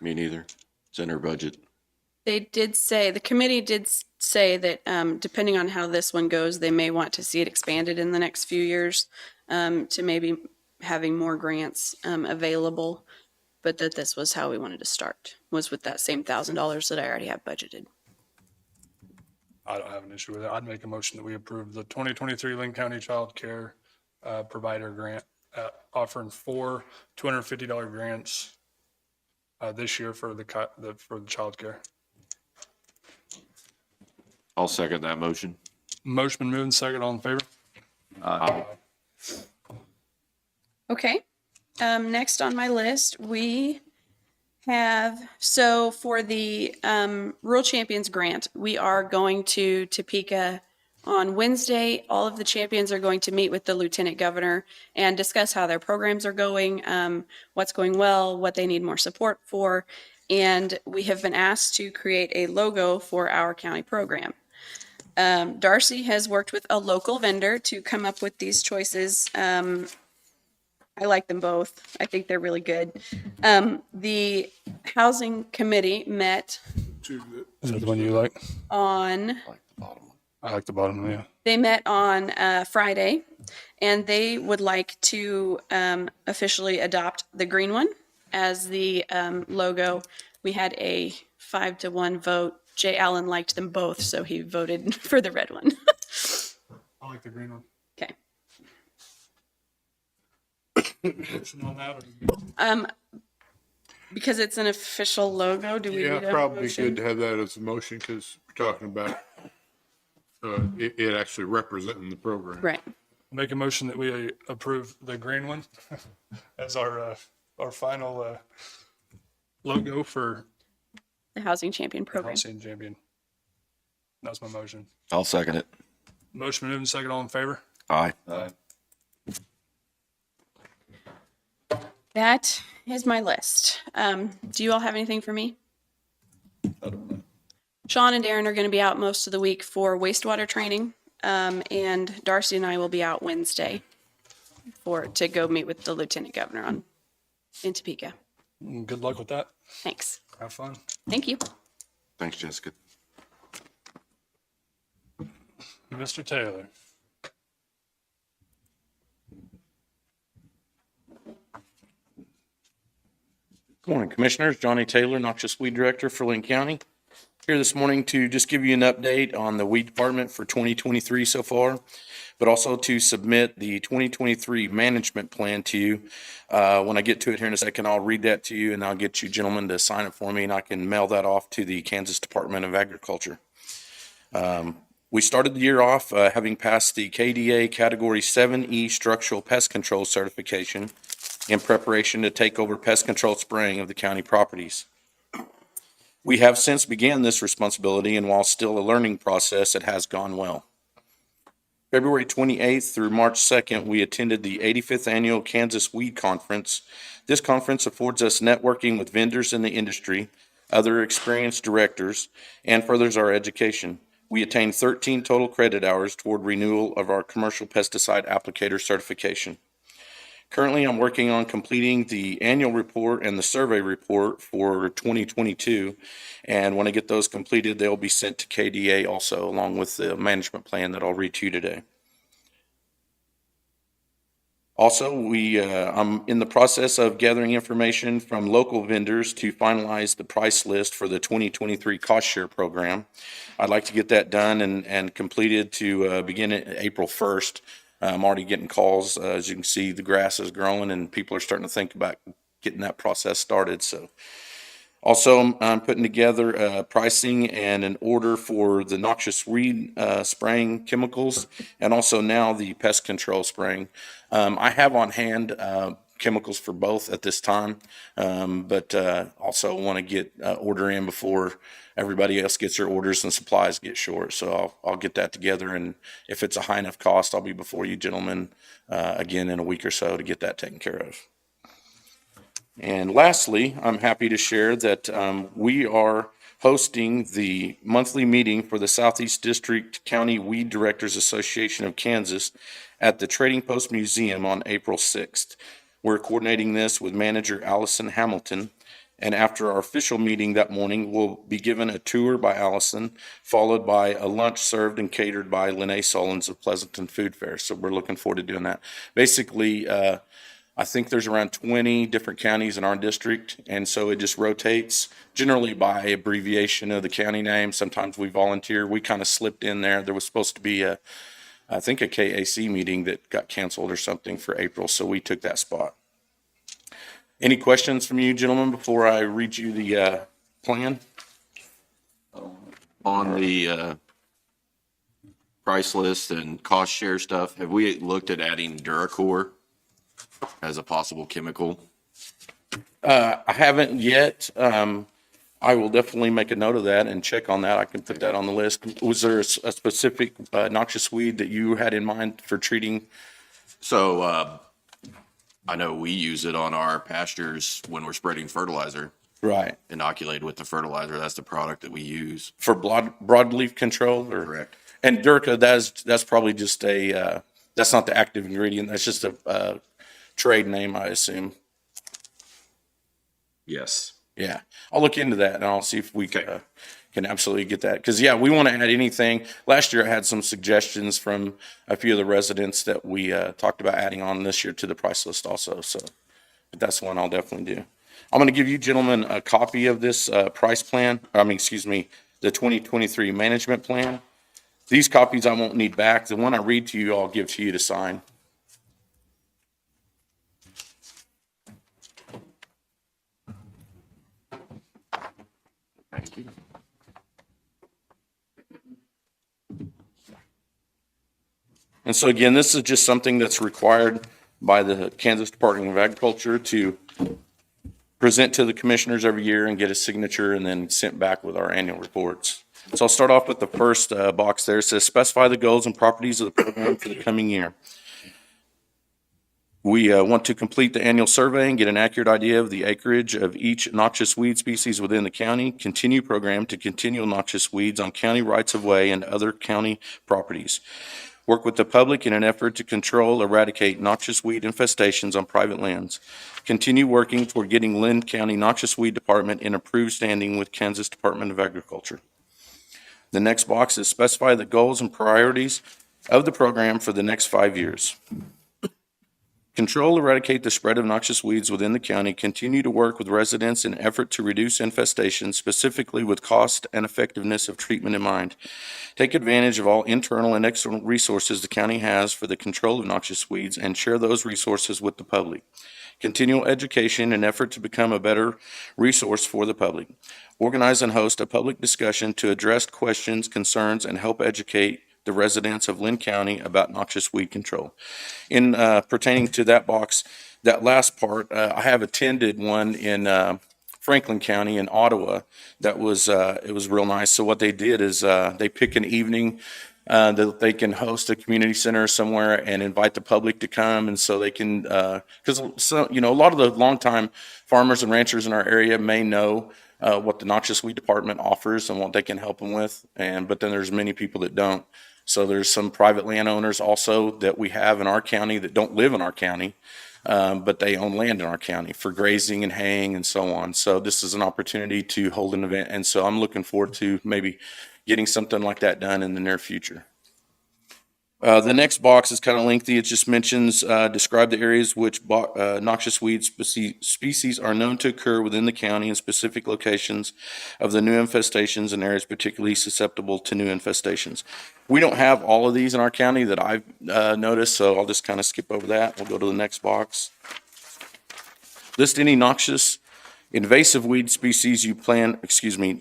Me neither. It's in our budget. The committee did say that depending on how this one goes, they may want to see it expanded in the next few years to maybe having more grants available, but that this was how we wanted to start, was with that same $1,000 that I already have budgeted. I don't have an issue with it. I'd make a motion that we approve the 2023 Linn County Child Care Provider Grant, offering 4 $250 grants this year for the child care. I'll second that motion. Motion been moved, second, all in favor? Okay. Next on my list, we have, so for the Rural Champions Grant, we are going to Topeka on Wednesday. All of the champions are going to meet with the Lieutenant Governor and discuss how their programs are going, what's going well, what they need more support for. And we have been asked to create a logo for our county program. Darcy has worked with a local vendor to come up with these choices. I like them both. I think they're really good. The Housing Committee met Is that the one you like? on, I like the bottom one, yeah. they met on Friday, and they would like to officially adopt the green one as the logo. We had a 5-1 vote. Jay Allen liked them both, so he voted for the red one. I like the green one. Okay. Motion on that, or? Because it's an official logo, do we Yeah, need a probably motion? good to have that as a motion, because we're talking about it actually representing the program. Right. Make a motion that we approve the green one as our final logo for The Housing Champion Program. Housing Champion. That's my motion. I'll second it. Motion moved, second, all in favor? Aye. That is my list. Do you all have anything for me? I don't know. Sean and Darren are going to be out most of the week for wastewater training, and Darcy and I will be out Wednesday to go meet with the Lieutenant Governor in Topeka. Good luck with that. Thanks. Have fun. Thank you. Thanks, Jessica. Mr. Taylor. Good morning, Commissioners. Johnny Taylor, Noxious Weed Director for Linn County. Here this morning to just give you an update on the weed department for 2023 so far, but also to submit the 2023 management plan to you. When I get to it here in a second, I'll read that to you and I'll get you gentlemen to sign it for me and I can mail that off to the Kansas Department of Agriculture. We started the year off having passed the KDA Category 7E Structural Pest Control Certification in preparation to take over pest control spraying of the county properties. We have since began this responsibility, and while still a learning process, it has gone well. February 28th through March 2nd, we attended the 85th Annual Kansas Weed Conference. This conference affords us networking with vendors in the industry, other experienced directors, and furthers our education. We attained 13 total credit hours toward renewal of our commercial pesticide applicator certification. Currently, I'm working on completing the annual report and the survey report for 2022. And when I get those completed, they'll be sent to KDA also, along with the management plan that I'll read to you today. Also, I'm in the process of gathering information from local vendors to finalize the price list for the 2023 cost share program. I'd like to get that done and completed to begin April 1st. I'm already getting calls. As you can see, the grass is growing and people are starting to think about getting that process started. So also, I'm putting together pricing and an order for the noxious weed spraying chemicals and also now the pest control spraying. I have on hand chemicals for both at this time, but also want to get order in before everybody else gets their orders and supplies get short. So I'll get that together, and if it's a high enough cost, I'll be before you gentlemen again in a week or so to get that taken care of. And lastly, I'm happy to share that we are hosting the monthly meeting for the Southeast District County Weed Directors Association of Kansas at the Trading Post Museum on April 6th. We're coordinating this with manager Allison Hamilton. And after our official meeting that morning, we'll be given a tour by Allison, followed by a lunch served and catered by Linn Solons of Pleasanton Food Fair. So we're looking forward to doing that. Basically, I think there's around 20 different counties in our district, and so it just rotates, generally by abbreviation of the county name. Sometimes we volunteer. We kind of slipped in there. There was supposed to be I think a KAC meeting that got canceled or something for April, so we took that spot. Any questions from you gentlemen before I read you the plan? On the price list and cost share stuff, have we looked at adding Duracor as a possible chemical? I haven't yet. I will definitely make a note of that and check on that. I can put that on the list. Was there a specific noxious weed that you had in mind for treating? So I know we use it on our pastures when we're spreading fertilizer. Right. Inoculated with the fertilizer. That's the product that we use. For broadleaf control? Or? Correct. And Durca, that's probably just that's not the active ingredient. That's just a trade name, I assume. Yes. Yeah. I'll look into that and I'll see if we can absolutely get that. Because, yeah, we want to add anything. Last year I had some suggestions from a few of the residents that we talked about adding on this year to the price list also. So but that's one I'll definitely do. I'm going to give you gentlemen a copy of this price plan. The 2023 management plan. These copies I won't need back. The one I read to you, I'll give to you to sign. Thank you. And so again, this is just something that's required by the Kansas Department of Agriculture to present to the commissioners every year and get a signature and then sent back with our annual reports. So I'll start off with the first box there. It says specify the goals and properties of the program for the coming year. We want to complete the annual survey and get an accurate idea of the acreage of each noxious weed species within the county. Continue program to continual noxious weeds on county rights of way and other county properties. Work with the public in an effort to control, eradicate noxious weed infestations on private lands. Continue working toward getting Linn County Noxious Weed Department in approved standing with Kansas Department of Agriculture. The next box is specify the goals and priorities of the program for the next 5 years. Control, eradicate the spread of noxious weeds within the county. Continue to work with residents in effort to reduce infestation, specifically with cost and effectiveness of treatment in mind. Take advantage of all internal and external resources the county has for the control of noxious weeds and share those resources with the public. Continual education in effort to become a better resource for the public. Organize and host a public discussion to address questions, concerns, and help educate the residents of Linn County about noxious weed control. In pertaining to that box, that last part, I have attended one in Franklin County in Ottawa. That was it was real nice. So what they did is they pick an evening that they can host a community center somewhere and invite the public to come, and so they can because a lot of the longtime farmers and ranchers in our area may know what the noxious weed department offers and what they can help them with, but then there's many people that don't. So there's some private landowners also that we have in our county that don't live in our county, but they own land in our county for grazing and haying and so on. So this is an opportunity to hold an event, and so I'm looking forward to maybe getting something like that done in the near future. The next box is kind of lengthy. It just mentions, describe the areas which noxious weed species are known to occur within the county and specific locations of the new infestations and areas particularly susceptible to new infestations. We don't have all of these in our county that I've noticed, so I'll just kind of skip over that. We'll go to the next box. List any noxious invasive weed species you plan,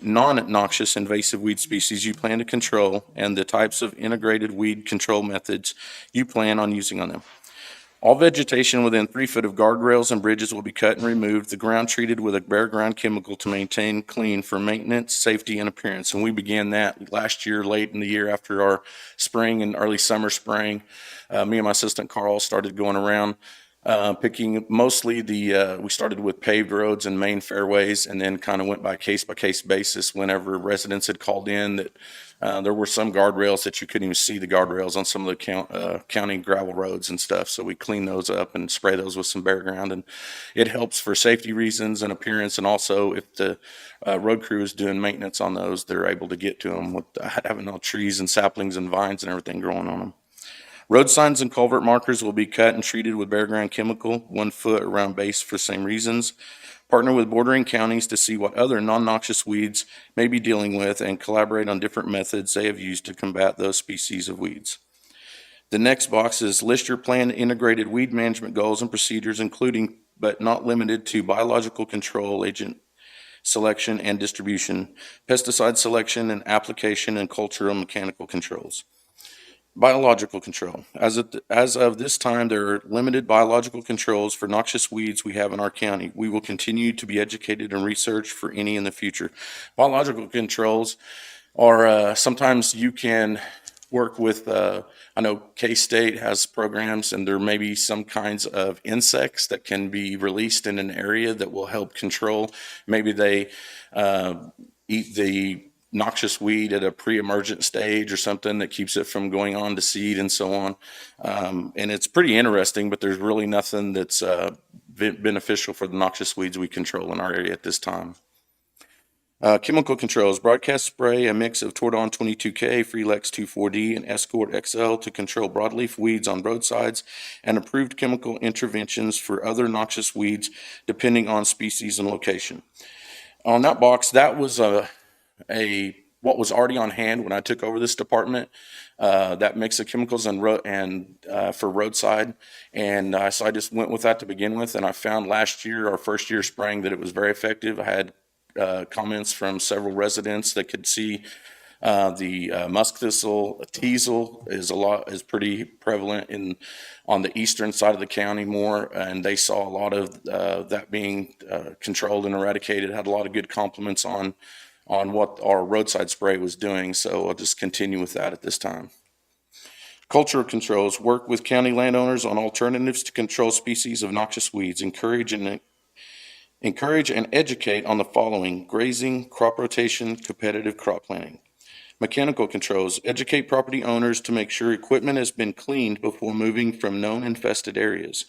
non-noxious invasive weed species you plan to control and the types of integrated weed control methods you plan on using on them. All vegetation within 3 feet of guardrails and bridges will be cut and removed. The ground treated with a bare ground chemical to maintain clean for maintenance, safety, and appearance. And we began that last year, late in the year after our spring and early summer spraying. Me and my assistant Carl started going around picking mostly we started with paved roads and main fairways, and then kind of went by case basis whenever residents had called in that there were some guardrails that you couldn't even see the guardrails on some of the county gravel roads and stuff. So we clean those up and spray those with some bare ground, and it helps for safety reasons and appearance. And also if the road crew is doing maintenance on those, they're able to get to them without having all trees and saplings and vines and everything growing on them. Road signs and culvert markers will be cut and treated with bare ground chemical, 1 foot around base for same reasons. Partner with bordering counties to see what other non-noxious weeds may be dealing with and collaborate on different methods they have used to combat those species of weeds. The next box is list your planned integrated weed management goals and procedures, including but not limited to biological control agent selection and distribution, pesticide selection and application, and cultural and mechanical controls. Biological control. As of this time, there are limited biological controls for noxious weeds we have in our county. We will continue to be educated and research for any in the future. Biological controls are sometimes you can work with, I know K-State has programs, and there may be some kinds of insects that can be released in an area that will help control. Maybe they eat the noxious weed at a pre-emergent stage or something that keeps it from going on to seed and so on. And it's pretty interesting, but there's really nothing that's beneficial for the noxious weeds we control in our area at this time. Chemical controls, broadcast spray, a mix of Tordon 22K, Freelex 24D, and Escort XL to control broadleaf weeds on roadsides, and approved chemical interventions for other noxious weeds depending on species and location. On that box, that was what was already on hand when I took over this department, that mix of chemicals and for roadside. And so I just went with that to begin with. And I found last year, our first year spraying, that it was very effective. I had comments from several residents that could see the musk thistle, teasel is pretty prevalent on the eastern side of the county more, and they saw a lot of that being controlled and eradicated. Had a lot of good compliments on what our roadside spray was doing, so I'll just continue with that at this time. Cultural controls, work with county landowners on alternatives to control species of noxious weeds. Encourage and educate on the following: grazing, crop rotation, competitive crop planting. Mechanical controls, educate property owners to make sure equipment has been cleaned before moving from known infested areas.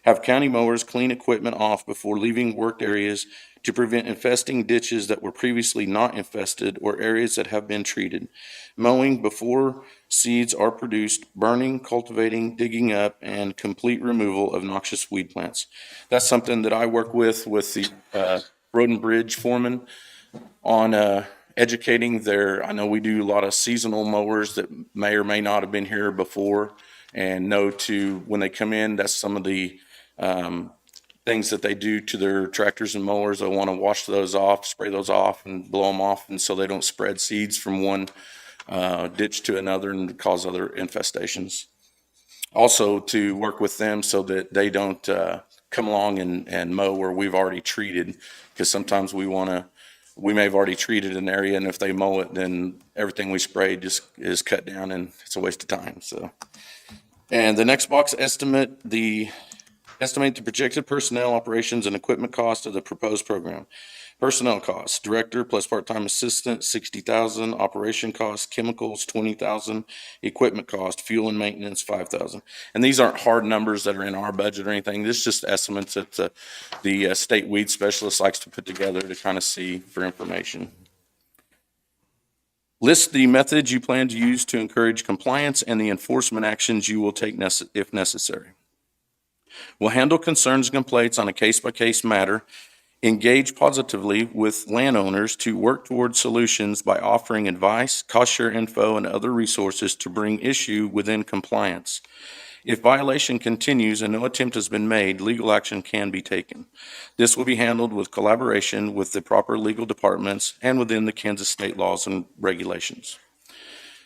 Have county mowers clean equipment off before leaving worked areas to prevent infesting ditches that were previously not infested or areas that have been treated. Mowing before seeds are produced, burning, cultivating, digging up, and complete removal of noxious weed plants. That's something that I work with the road and bridge foreman on educating I know we do a lot of seasonal mowers that may or may not have been here before, and know when they come in, that's some of the things that they do to their tractors and mowers. They want to wash those off, spray those off, and blow them off, and so they don't spread seeds from one ditch to another and cause other infestations. Also to work with them so that they don't come along and mow where we've already treated, because sometimes we may have already treated an area, and if they mow it, then everything we sprayed just is cut down and it's a waste of time. So, and the next box, estimate the projected personnel, operations, and equipment cost of the proposed program. Personnel costs: director plus part-time assistant, $60,000. Operation costs: chemicals, $20,000. Equipment cost: fuel and maintenance, $5,000. And these aren't hard numbers that are in our budget or anything. This is just estimates that the state weed specialist likes to put together to kind of see for information. List the methods you plan to use to encourage compliance and the enforcement actions you will take if necessary. Will handle concerns and complaints on a case-by-case matter. Engage positively with landowners to work toward solutions by offering advice, cost share info, and other resources to bring issue within compliance. If violation continues and no attempt has been made, legal action can be taken. This will be handled with collaboration with the proper legal departments and within the Kansas state laws and regulations.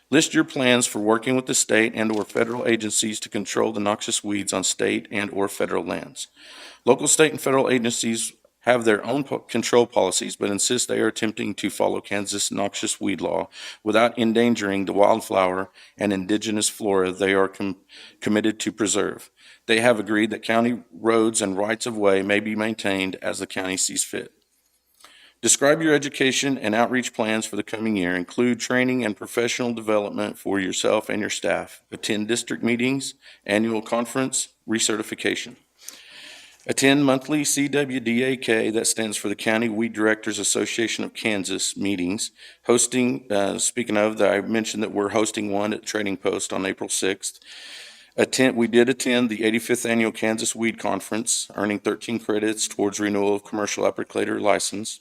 List your plans for working with the state and/or federal agencies to control the noxious weeds on state and/or federal lands. Local, state, and federal agencies have their own control policies, but insist they are attempting to follow Kansas noxious weed law without endangering the wildflower and indigenous flora they are committed to preserve. They have agreed that county roads and rights of way may be maintained as the county sees fit. Describe your education and outreach plans for the coming year. Include training and professional development for yourself and your staff. Attend district meetings, annual conference, recertification. Attend monthly CWDAK, that stands for the County Weed Directors Association of Kansas, meetings. Speaking of, I mentioned that we're hosting one at Trading Post on April 6th. We did attend the 85th Annual Kansas Weed Conference, earning 13 credits towards renewal of commercial applicator license.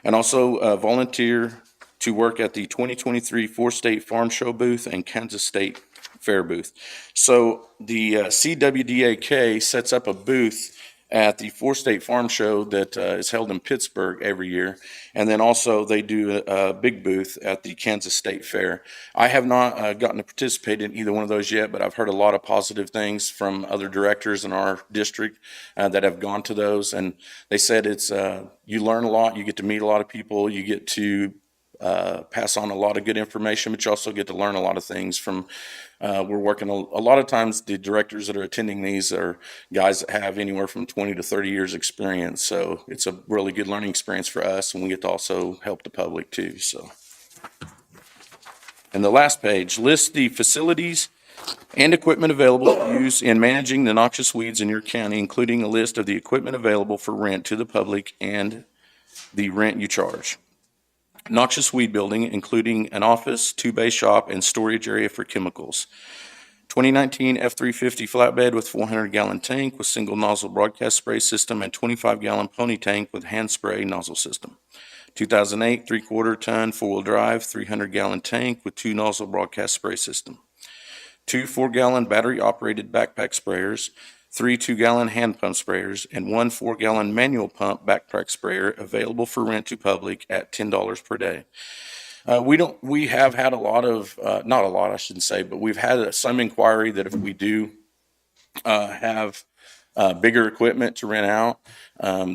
And also volunteer to work at the 2023 4-State Farm Show booth and Kansas State Fair booth. So the CWDAK sets up a booth at the 4-State Farm Show that is held in Pittsburgh every year. And then also they do a big booth at the Kansas State Fair. I have not gotten to participate in either one of those yet, but I've heard a lot of positive things from other directors in our district that have gone to those. And they said it's you learn a lot, you get to meet a lot of people, you get to pass on a lot of good information, but you also get to learn a lot of things from we're working a lot of times the directors that are attending these are guys that have anywhere from 20 to 30 years experience. So it's a really good learning experience for us, and we get to also help the public too. So, and the last page lists the facilities and equipment available to use in managing the noxious weeds in your county, including a list of the equipment available for rent to the public and the rent you charge. Noxious weed building, including an office, 2-bay shop, and storage area for chemicals. 2019 F-350 flatbed with 400-gallon tank with single nozzle broadcast spray system and 25-gallon pony tank with hand spray nozzle system. 2008 3/4 ton 4-wheel drive 300-gallon tank with 2 nozzle broadcast spray system. 2 4-gallon battery operated backpack sprayers, 3 2-gallon hand pump sprayers, and 1 4-gallon manual pump backpack sprayer available for rent to public at $10 per day. We have had a lot of, not a lot, I shouldn't say, but we've had some inquiry that if we do have bigger equipment to rent out,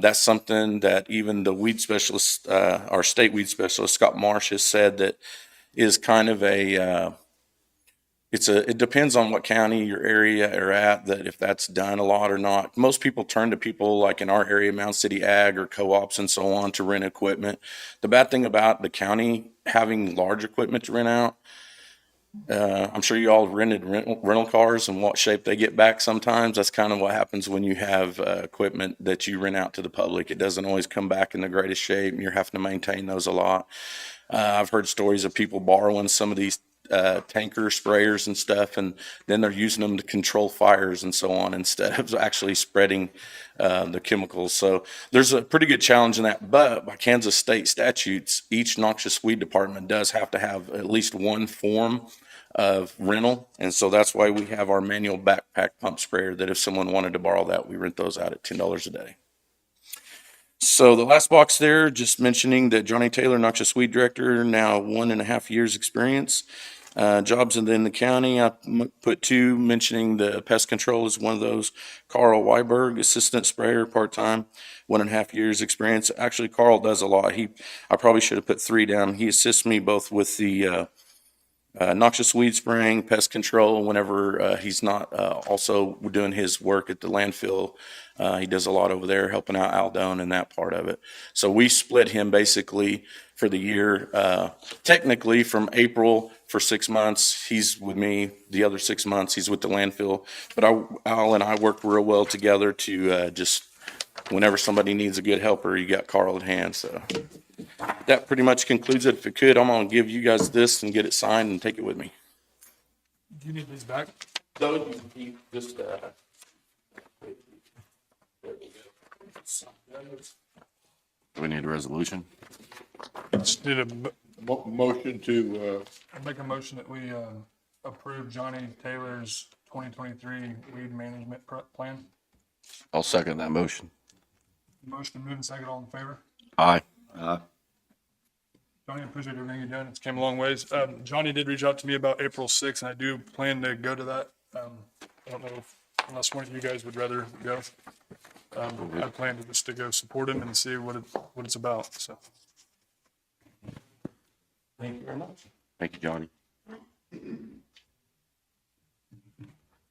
that's something that even the weed specialist, our state weed specialist, Scott Marsh, has said that is kind of it depends on what county your area are at, that if that's done a lot or not. Most people turn to people like in our area, Mound City Ag or co-ops and so on, to rent equipment. The bad thing about the county having large equipment to rent out, I'm sure you all rented rental cars and what shape they get back sometimes. That's kind of what happens when you have equipment that you rent out to the public. It doesn't always come back in the greatest shape, and you're having to maintain those a lot. I've heard stories of people borrowing some of these tanker sprayers and stuff, and then they're using them to control fires and so on instead of actually spreading the chemicals. So there's a pretty good challenge in that. But by Kansas state statutes, each noxious weed department does have to have at least one form of rental. And so that's why we have our manual backpack pump sprayer that if someone wanted to borrow that, we rent those out at $10 a day. So the last box there, just mentioning that Johnny Taylor, noxious weed director, now 1.5 years experience. Jobs in the county, I put 2, mentioning the pest control is one of those. Carl Weiberg, assistant sprayer, part-time, 1.5 years experience. Actually, Carl does a lot. I probably should have put 3 down. He assists me both with the noxious weed spraying, pest control, whenever he's not also doing his work at the landfill. He does a lot over there, helping out Aldone and that part of it. So we split him basically for the year. Technically from April for 6 months, he's with me. The other 6 months, he's with the landfill. But Al and I work real well together to just, whenever somebody needs a good helper, you got Carl at hand. So that pretty much concludes it. If it could, I'm going to give you guys this and get it signed and take it with me. Do you need these back? Those you can keep, just, Do we need a resolution? Just need a, Motion to, I make a motion that we approve Johnny Taylor's 2023 weed management plan. I'll second that motion. Motion moved and second, all in favor? Aye. Johnny, I appreciate everything you've done. It's came a long ways. Johnny did reach out to me about April 6th, and I do plan to go to that. I don't know unless one of you guys would rather go. I plan to just to go support him and see what it's about, so. Thank you very much. Thank you, Johnny.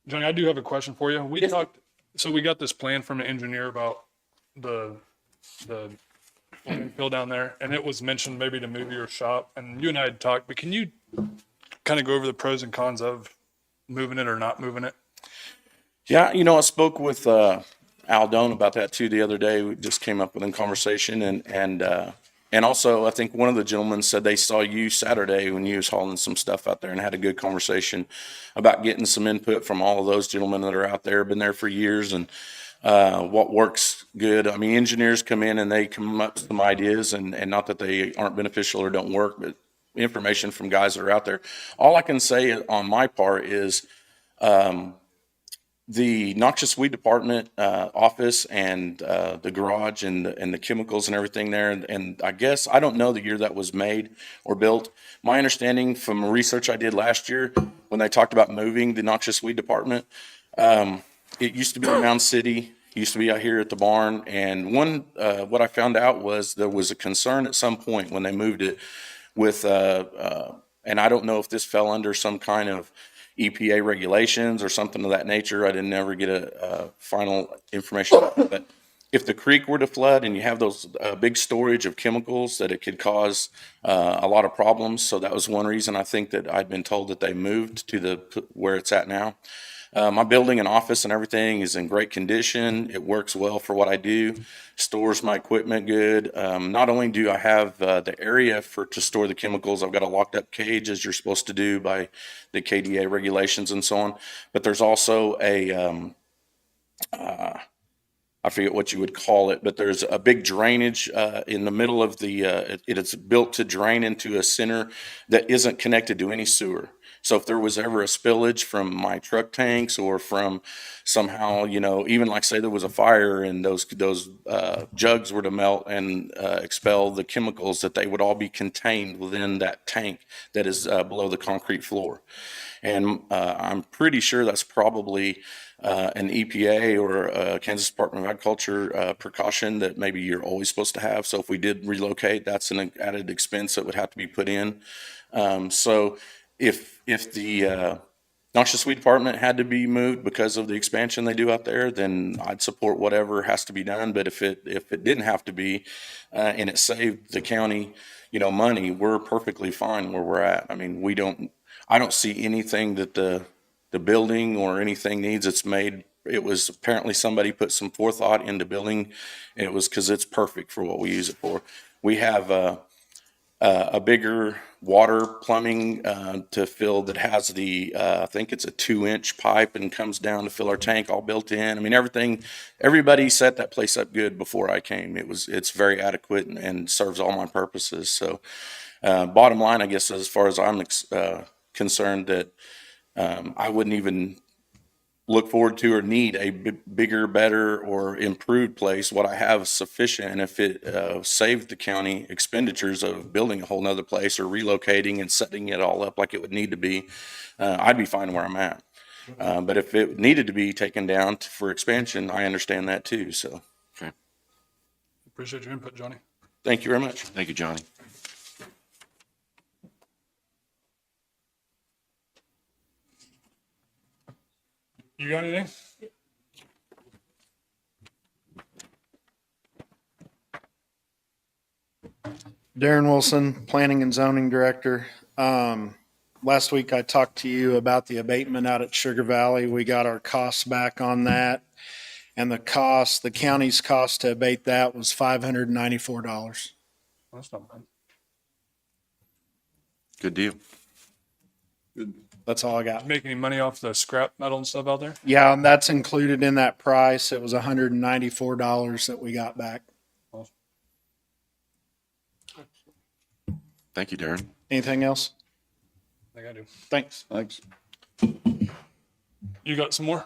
Johnny, I do have a question for you. We talked, so we got this plan from an engineer about the landfill down there, and it was mentioned maybe to move your shop, and you and I had talked, but can you kind of go over the pros and cons of moving it or not moving it? Yeah, I spoke with Aldone about that too the other day. We just came up with a conversation, and also I think one of the gentlemen said they saw you Saturday when you was hauling some stuff out there and had a good conversation about getting some input from all of those gentlemen that are out there, been there for years, and what works good. I mean, engineers come in and they come up with some ideas, and not that they aren't beneficial or don't work, but information from guys that are out there. All I can say on my part is the noxious weed department office and the garage and the chemicals and everything there. And I guess, I don't know the year that was made or built. My understanding from research I did last year, when they talked about moving the noxious weed department, it used to be in Mound City, used to be out here at the barn. And what I found out was there was a concern at some point when they moved it with, and I don't know if this fell under some kind of EPA regulations or something of that nature. I didn't ever get a final information, but if the creek were to flood and you have those big storage of chemicals, that it could cause a lot of problems. So that was one reason I think that I'd been told that they moved to where it's at now. My building and office and everything is in great condition. It works well for what I do, stores my equipment good. Not only do I have the area to store the chemicals, I've got a locked up cage as you're supposed to do by the KDA regulations and so on, but there's also I forget what you would call it, but there's a big drainage in the middle of it is built to drain into a center that isn't connected to any sewer. So if there was ever a spillage from my truck tanks or from somehow, even like say there was a fire and those jugs were to melt and expel the chemicals, that they would all be contained within that tank that is below the concrete floor. And I'm pretty sure that's probably an EPA or a Kansas Department of Agriculture precaution that maybe you're always supposed to have. So if we did relocate, that's an added expense that would have to be put in. So if the noxious weed department had to be moved because of the expansion they do out there, then I'd support whatever has to be done. But if it didn't have to be, and it saved the county, money, we're perfectly fine where we're at. I mean, I don't see anything that the building or anything needs. It was apparently somebody put some forethought into building. It was because it's perfect for what we use it for. We have a bigger water plumbing to fill that has the, I think it's a 2-inch pipe and comes down to fill our tank all built in. I mean, everybody set that place up good before I came. It's very adequate and serves all my purposes. So bottom line, I guess, as far as I'm concerned, that I wouldn't even look forward to or need a bigger, better, or improved place. What I have is sufficient, and if it saved the county expenditures of building a whole nother place or relocating and setting it all up like it would need to be, I'd be fine where I'm at. But if it needed to be taken down for expansion, I understand that too. So, Appreciate your input, Johnny. thank you very much. Thank you, Johnny. You got anything? Darren Wilson, Planning and Zoning Director. Last week I talked to you about the abatement out at Sugar Valley. We got our costs back on that. And the county's cost to abate that was $594. That's not bad. Good deal. That's all I got. Did you make any money off the scrap metal and stuff out there? Yeah, and that's included in that price. It was $194 that we got back. Thank you, Darren. Anything else? I think I do. Thanks. Thanks. You got some more,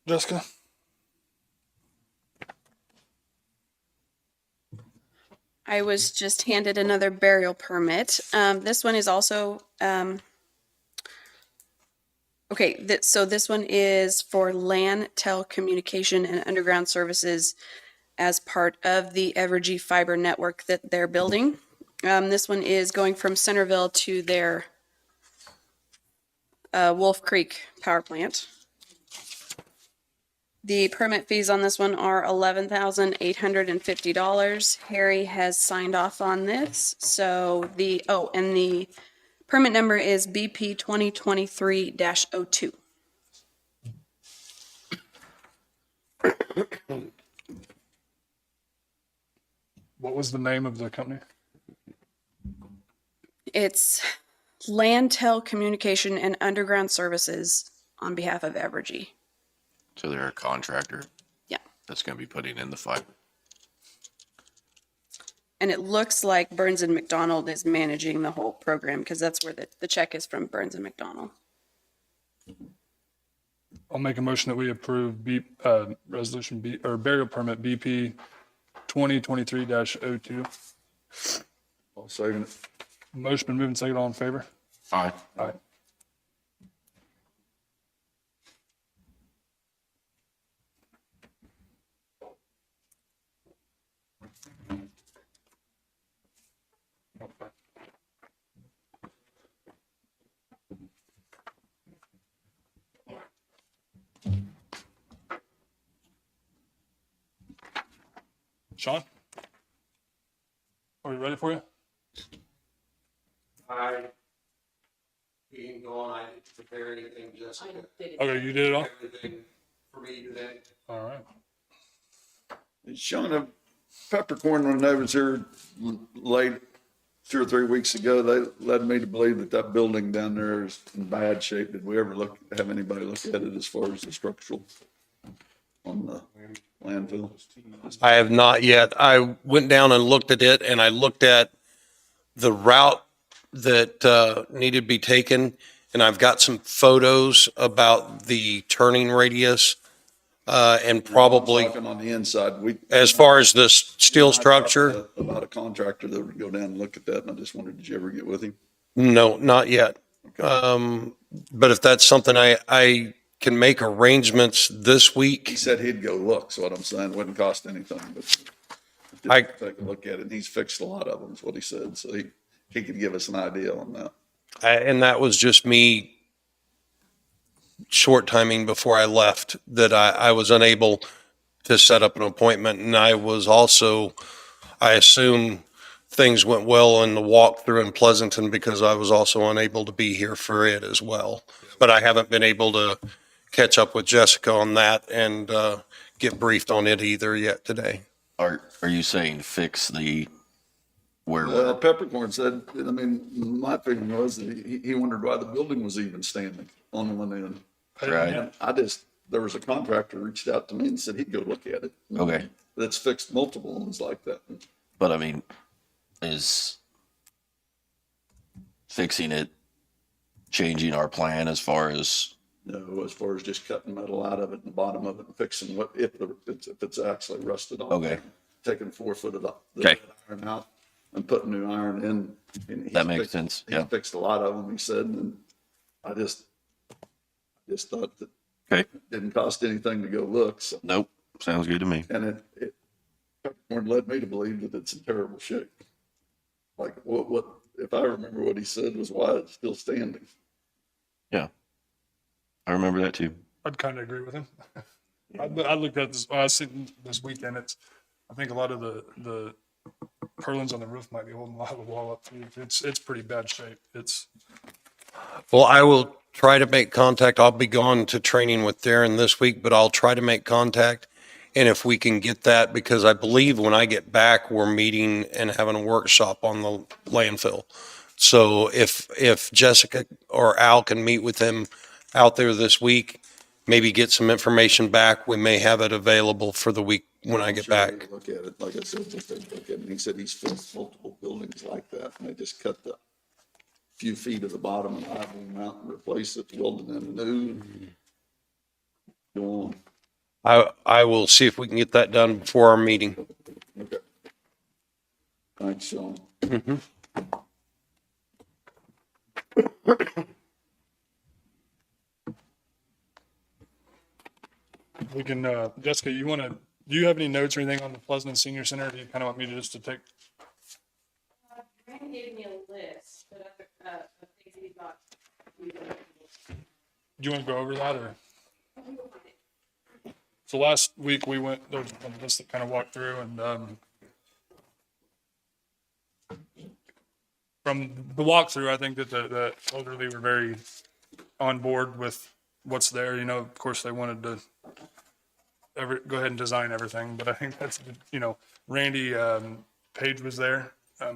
Jessica? I was just handed another burial permit. This one is also, so this one is for LAN telecommunication and underground services as part of the Evergy fiber network that they're building. This one is going from Centerville to their Wolf Creek power plant. The permit fees on this one are $11,850. Harry has signed off on this. So the permit number is BP 2023-02. What was the name of the company? It's LAN telecommunication and underground services on behalf of Evergy. So they're a contractor. Yeah. That's going to be putting in the fiber. And it looks like Burns and McDonald is managing the whole program because that's where the check is from, Burns and McDonald. I'll make a motion that we approve resolution B or burial permit BP 2023-02. I'll second it. Motion been moved and seconded. All in favor? Aye. Aye. Sean? Are we ready for you? Being gone, I didn't prepare anything, Jessica. Okay, you did it all? Everything for me today. All right. Sean, Peppercorn, when I was here late 2 or 3 weeks ago, they led me to believe that that building down there is in bad shape. Did we ever have anybody look at it as far as the structural on the landfill? I have not yet. I went down and looked at it, and I looked at the route that needed to be taken, and I've got some photos about the turning radius, and probably Talking on the inside, as far as the steel structure. About a contractor that would go down and look at that, and I just wondered, did you ever get with him? No, not yet. But if that's something I can make arrangements this He week. said he'd go look, so what I'm saying, it wouldn't cost anything, but I- take a look at it, and he's fixed a lot of them, is what he said, so he could give us an idea on that. And that was just me short timing before I left, that I was unable to set up an appointment. And I was also, I assume things went well in the walkthrough in Pleasanton because I was also unable to be here for it as well. But I haven't been able to catch up with Jessica on that and get briefed on it either yet today. Are you saying fix the Where Well, would, Peppercorn said, I mean, my feeling was that he wondered why the building was even standing on one end. right? And there was a contractor reached out to me and said he'd go look at it. Okay. That's fixed multiple ones like that. But I mean, is fixing it changing our plan as far as, No, as far as just cutting metal out of it and the bottom of it and fixing if it's actually rusted on. Okay. Taking 4 foot of the Okay. iron out and putting new iron in. And he's That makes fixed- sense, He's yeah. fixed a lot of them, he said, and I just thought that okay, it didn't cost anything to go look, so. nope, sounds good to me. And Peppercorn led me to believe that it's in terrible shape. Like if I remember what he said was why it's still standing. Yeah. I remember that too. I'd kind of agree with him. I looked at this, I seen this weekend, I think a lot of the purlins on the roof might be holding a lot of the wall up too. It's pretty bad shape. Well, I will try to make contact. I'll be gone to training with Darren this week, but I'll try to make contact. And if we can get that, because I believe when I get back, we're meeting and having a workshop on the landfill. So if Jessica or Al can meet with him out there this week, maybe get some information back, we may have it available for the week when I get Sure, back. they look at it, like I said, just they look at it, and he said he's fixed multiple buildings like that, and they just cut the few feet of the bottom and high beam out and replace it, welding in new. Go on. I will see if we can get that done before our meeting. Okay. Thanks, Sean. We can, Jessica, do you have any notes or anything on the Pleasant Senior Center? Do you kind of want me to just to take? Randy gave me a list, but of things he thought. Do you want to go over that or? So last week we went, there was a list that kind of walked through and, from the walkthrough, I think that the elderly were very on board with what's there. You know, of course, they wanted to go ahead and design everything, but I think that's, Randy, Page was there.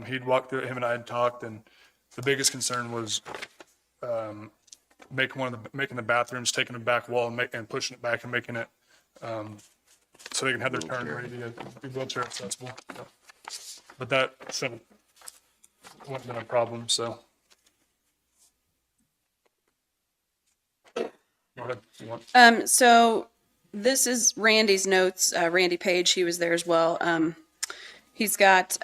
He'd walked through it, him and I had talked, and the biggest concern was, making the bathrooms, taking the back wall and pushing it back and making it, so they can have their turn ready to be wheelchair accessible. But that wouldn't been a problem, so. Go ahead, if you want. So this is Randy's notes, Randy Page, he was there as well. He's got,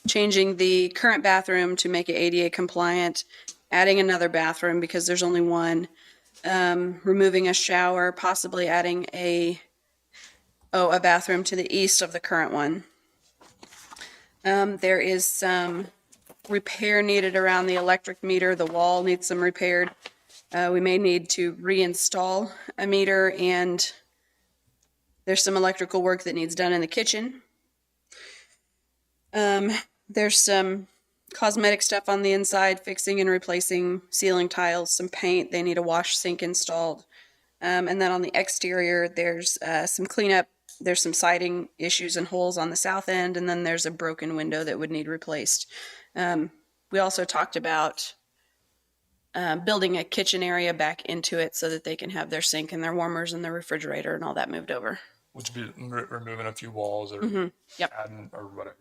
changing the current bathroom to make it ADA compliant, adding another bathroom because there's only one, removing a shower, possibly adding a bathroom to the east of the current one. There is some repair needed around the electric meter. The wall needs some repaired. We may need to reinstall a meter, and there's some electrical work that needs done in the kitchen. There's some cosmetic stuff on the inside, fixing and replacing ceiling tiles, some paint. They need a wash sink installed. And then on the exterior, there's some cleanup. There's some siding issues and holes on the south end, and then there's a broken window that would need replaced. We also talked about building a kitchen area back into it so that they can have their sink and their warmers and their refrigerator and all that moved over. Which would be removing a few walls or Yep. adding or whatever.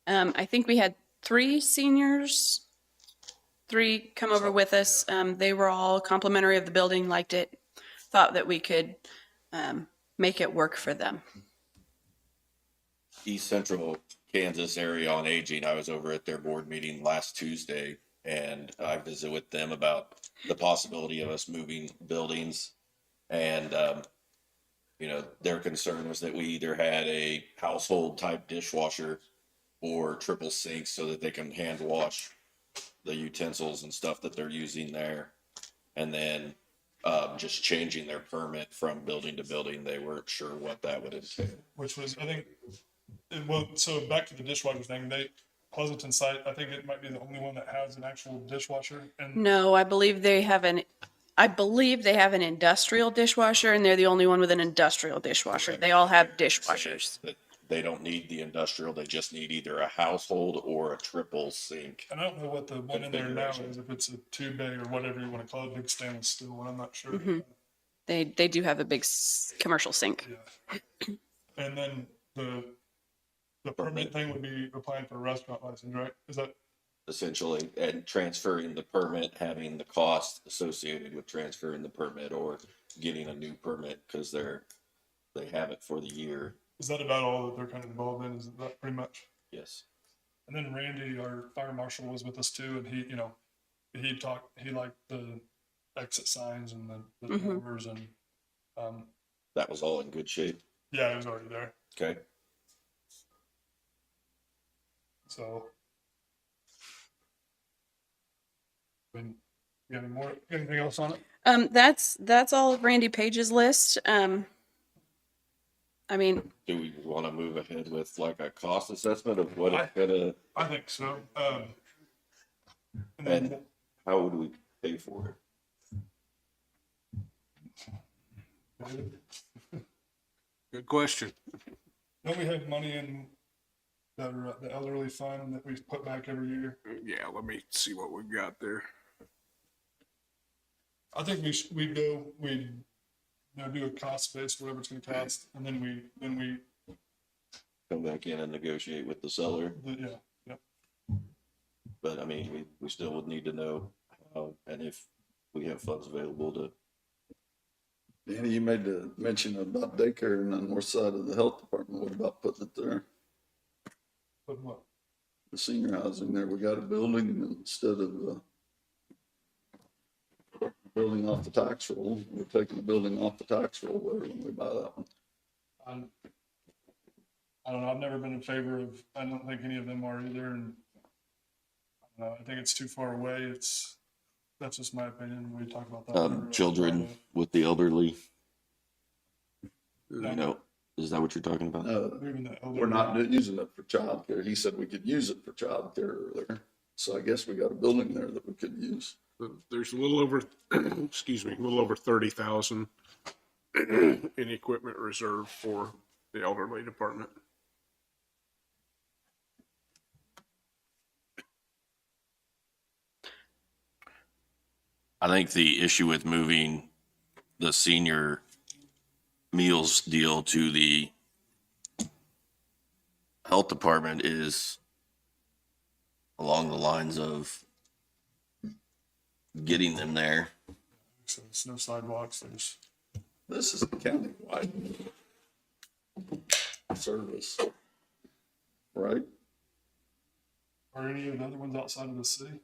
I think we had 3 seniors, 3 come over with us. They were all complimentary of the building, liked it, thought that we could make it work for them. East Central Kansas Area on Aging, I was over at their board meeting last Tuesday, and I visited with them about the possibility of us moving buildings. And, their concern was that we either had a household type dishwasher or triple sinks so that they can hand wash the utensils and stuff that they're using there. And then just changing their permit from building to building. They weren't sure what that would entail. Which was, I think, so back to the dishwasher thing, Pleasanton site, I think it might be the only one that has an actual dishwasher. And No, I believe they have an industrial dishwasher, and they're the only one with an industrial dishwasher. They all have dishwashers. they don't need the industrial, they just need either a household or a triple sink. And I don't know what the one in there now is, if it's a 2-bay or whatever you want to call it, big stainless steel one, I'm not sure. They do have a big commercial sink. Yeah. And then the permit thing would be applying for a restaurant license, right? Is that, Essentially, and transferring the permit, having the cost associated with transferring the permit or getting a new permit because they have it for the year. is that about all that they're kind of involved in? Is that pretty much? Yes. And then Randy, our fire marshal, was with us too, and he, he liked the exit signs and the doors and, That was all in good shape. yeah, it was already there. Okay. So. And you got any more, anything else on it? That's all of Randy Page's list. I mean, Do we want to move ahead with like a cost assessment of what it's gonna, I think so. And and then, how would we pay for it? Good question. don't we have money in the elderly fund that we put back every year? Yeah, let me see what we've got there. I think we'd do a cost base, whatever it's gonna cost, and then we, Come back in and negotiate with the seller, yeah. but I mean, we still would need to know how and if we have funds available to. Danny, you made the mention about daycare on the north side of the health department. What about putting it there? But what? The senior housing there, we got a building and instead of, building off the tax roll, we're taking the building off the tax roll when we buy that one. I don't know. I've never been in favor of, I don't think any of them are either. And I think it's too far away. That's just my opinion. We talk about that. Children with the elderly, No. you know, is that what you're talking about? Moving the elderly. We're not using it for childcare. He said we could use it for childcare earlier. So I guess we got a building there that we could use. There's a little over, excuse me, a little over 30,000 in equipment reserved for the elderly department. I think the issue with moving the senior meals deal to the health department is along the lines of getting them there. So there's no sidewalks. This is a county-wide service, right? Are any of the other ones outside of the city?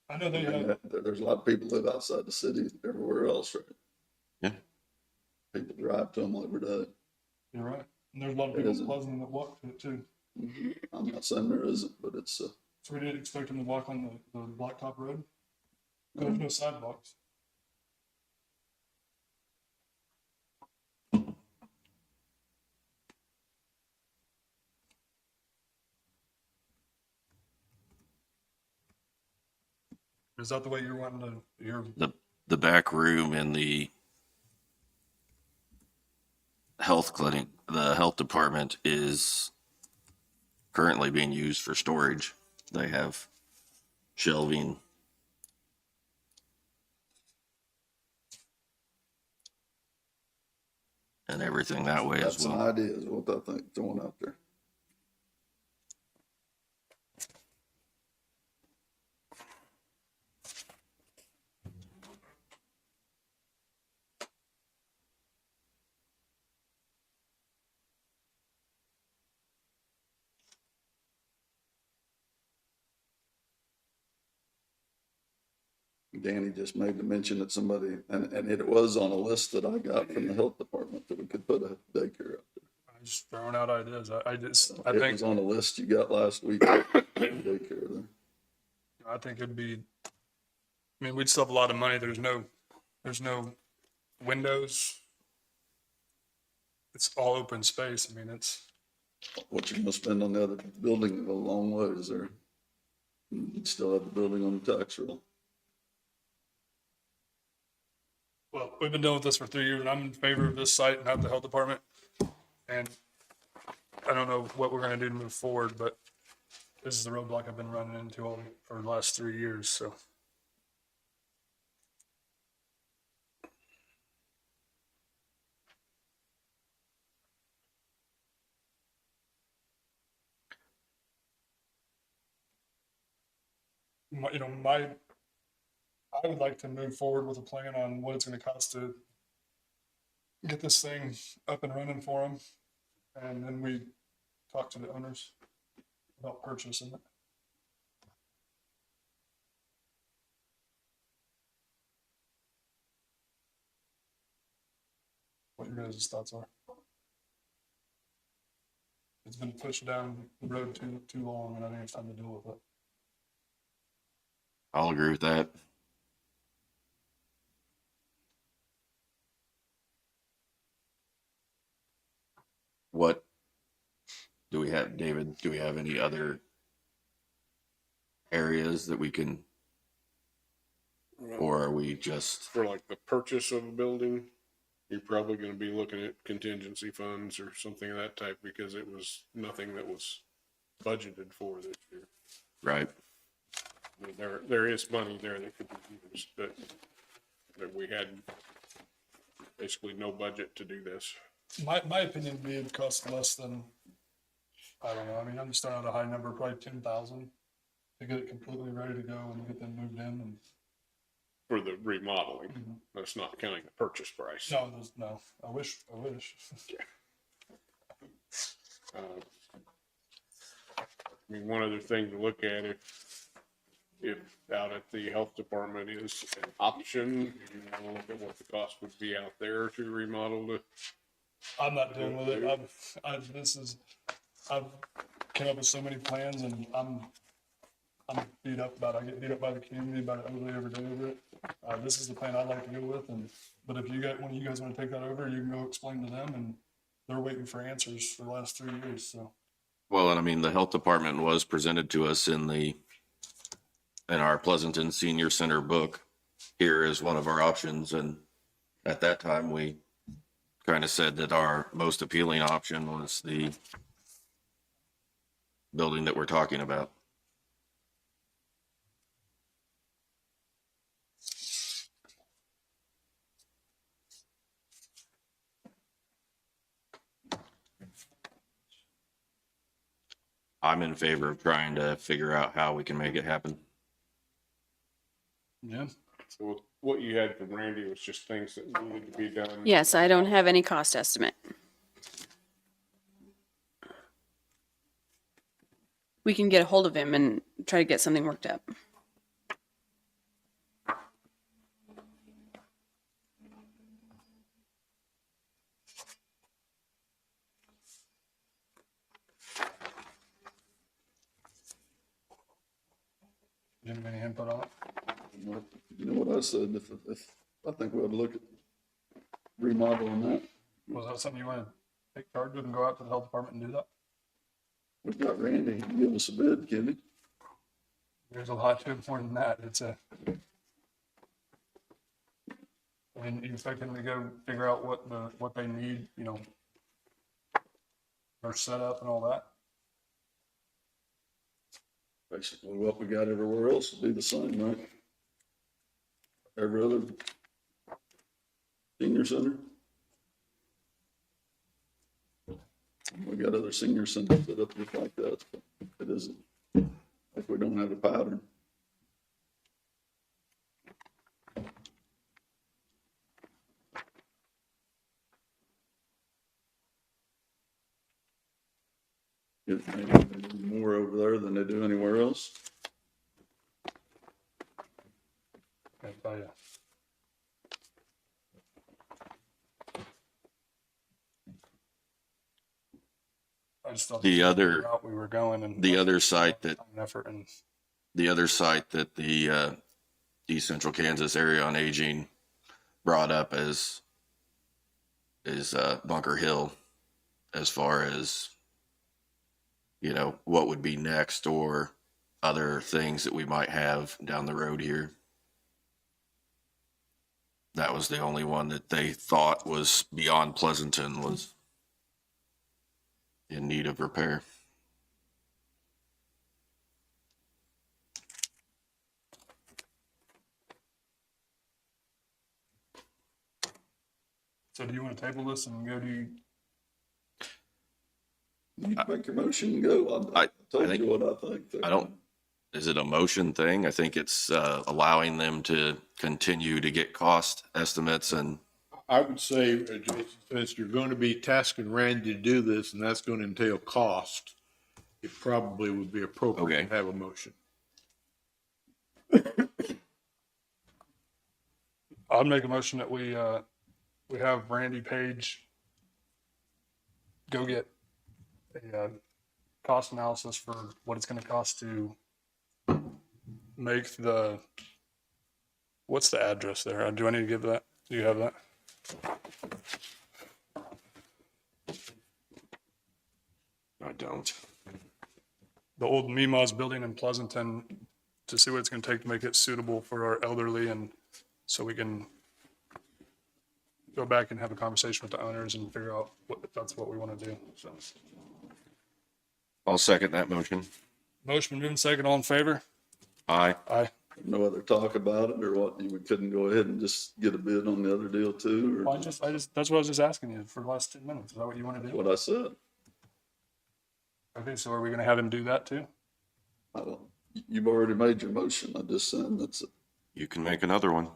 I know they have. There's a lot of people live outside the city everywhere else, right? Yeah. People drive to them every day. You're right. And there's a lot of people in Pleasant that walk to it too. I'm not saying there isn't, but it's, So we didn't expect them to walk on the blacktop road? There's no sidewalks. Is that the way you're wanting to, The back room in the health clinic, the health department is currently being used for storage. They have shelving. And everything that way as that's an well. idea is what I think throwing out there. Danny just made the mention that somebody, and it was on a list that I got from the health department that we could put a daycare up there. I'm just throwing out ideas. I It think, was on a list you got last week, daycare there. I think it'd be, I mean, we'd still have a lot of money. There's no windows. It's all open space. I mean, it's, What you're gonna spend on the other building a long ways there. You'd still have the building on the tax roll. well, we've been dealing with this for 3 years and I'm in favor of this site and have the health department. And I don't know what we're gonna do to move forward, but this is the roadblock I've been running into all for the last 3 years, so. I would like to move forward with a plan on what it's gonna cost to get this thing up and running for them. And then we talk to the owners about purchasing it. What your guys' thoughts are. It's been pushed down the road too long, and I think it's time to deal with it. I'll agree with that. What do we have, David? Do we have any other areas that we can, or are we just, For like the purchase of a building, you're probably gonna be looking at contingency funds or something of that type, because it was nothing that was budgeted for this year. right? I mean, there is money there that could be used, but we had basically no budget to do this. My opinion would be it'd cost less than, I don't know, I mean, I'm just throwing out a high number, probably 10,000 to get it completely ready to go and get them moved in and. For the remodeling, that's not counting the purchase price. No, I wish. I mean, one other thing to look at, if out at the health department is an option, you know, look at what the cost would be out there to remodel the. I'm not dealing with it. I've came up with so many plans and I'm beat up about it. I get beat up by the community about it every day over it. This is the plan I'd like to go with, but if when you guys want to take that over, you can go explain to them, and they're waiting for answers for the last 3 years, so. Well, and I mean, the health department was presented to us in our Pleasanton Senior Center book. Here is one of our options, and at that time, we kind of said that our most appealing option was the building that we're talking about. I'm in favor of trying to figure out how we can make it happen. Yeah. So what you had from Randy was just things that needed to be done. Yes, I don't have any cost estimate. We can get a hold of him and try to get something worked up. Do you have any input on it? You know what I said, if I think we ought to look at remodeling that. Was that something you want to take charge of and go out to the health department and do that? We've got Randy, he can give us a bid, can he? There's a lot to it more than that. I mean, you expect them to go figure out what they need, you know, their setup and all that. Basically what we got everywhere else will be the same, right? Every other senior center. We got other senior centers set up just like that, but it isn't, if we don't have a pattern. Maybe they do more over there than they do anywhere else. Can't tell you. I just thought The other- route we were going and The other site that effort and the East Central Kansas Area on Aging brought up is Bunker Hill, as far as, you know, what would be next or other things that we might have down the road here. That was the only one that they thought was beyond Pleasanton was in need of repair. So do you want to table this and go to, You make your motion and go. I told think- you what I think. I don't, is it a motion thing? I think it's allowing them to continue to get cost estimates and I would say, Jason, since you're going to be tasking Randy to do this, and that's going to entail cost, it probably would be appropriate Okay. to have a motion. I'd make a motion that we have Randy Page go get a cost analysis for what it's going to cost to make what's the address there? Do I need to give that? Do you have that? I don't. The old Mima's building in Pleasanton, to see what it's going to take to make it suitable for our elderly, and so we can go back and have a conversation with the owners and figure out if that's what we want to do. So, I'll second that motion. motion been moved and second. All in favor? Aye. Aye. No other talk about it or what? We couldn't go ahead and just get a bid on the other deal too, Well, or that's what I was just asking you for the last 10 minutes. Is that what you want to do? what I said? Okay, so are we going to have him do that too? I don't, you've already made your motion. I just said that's it. You can make another one.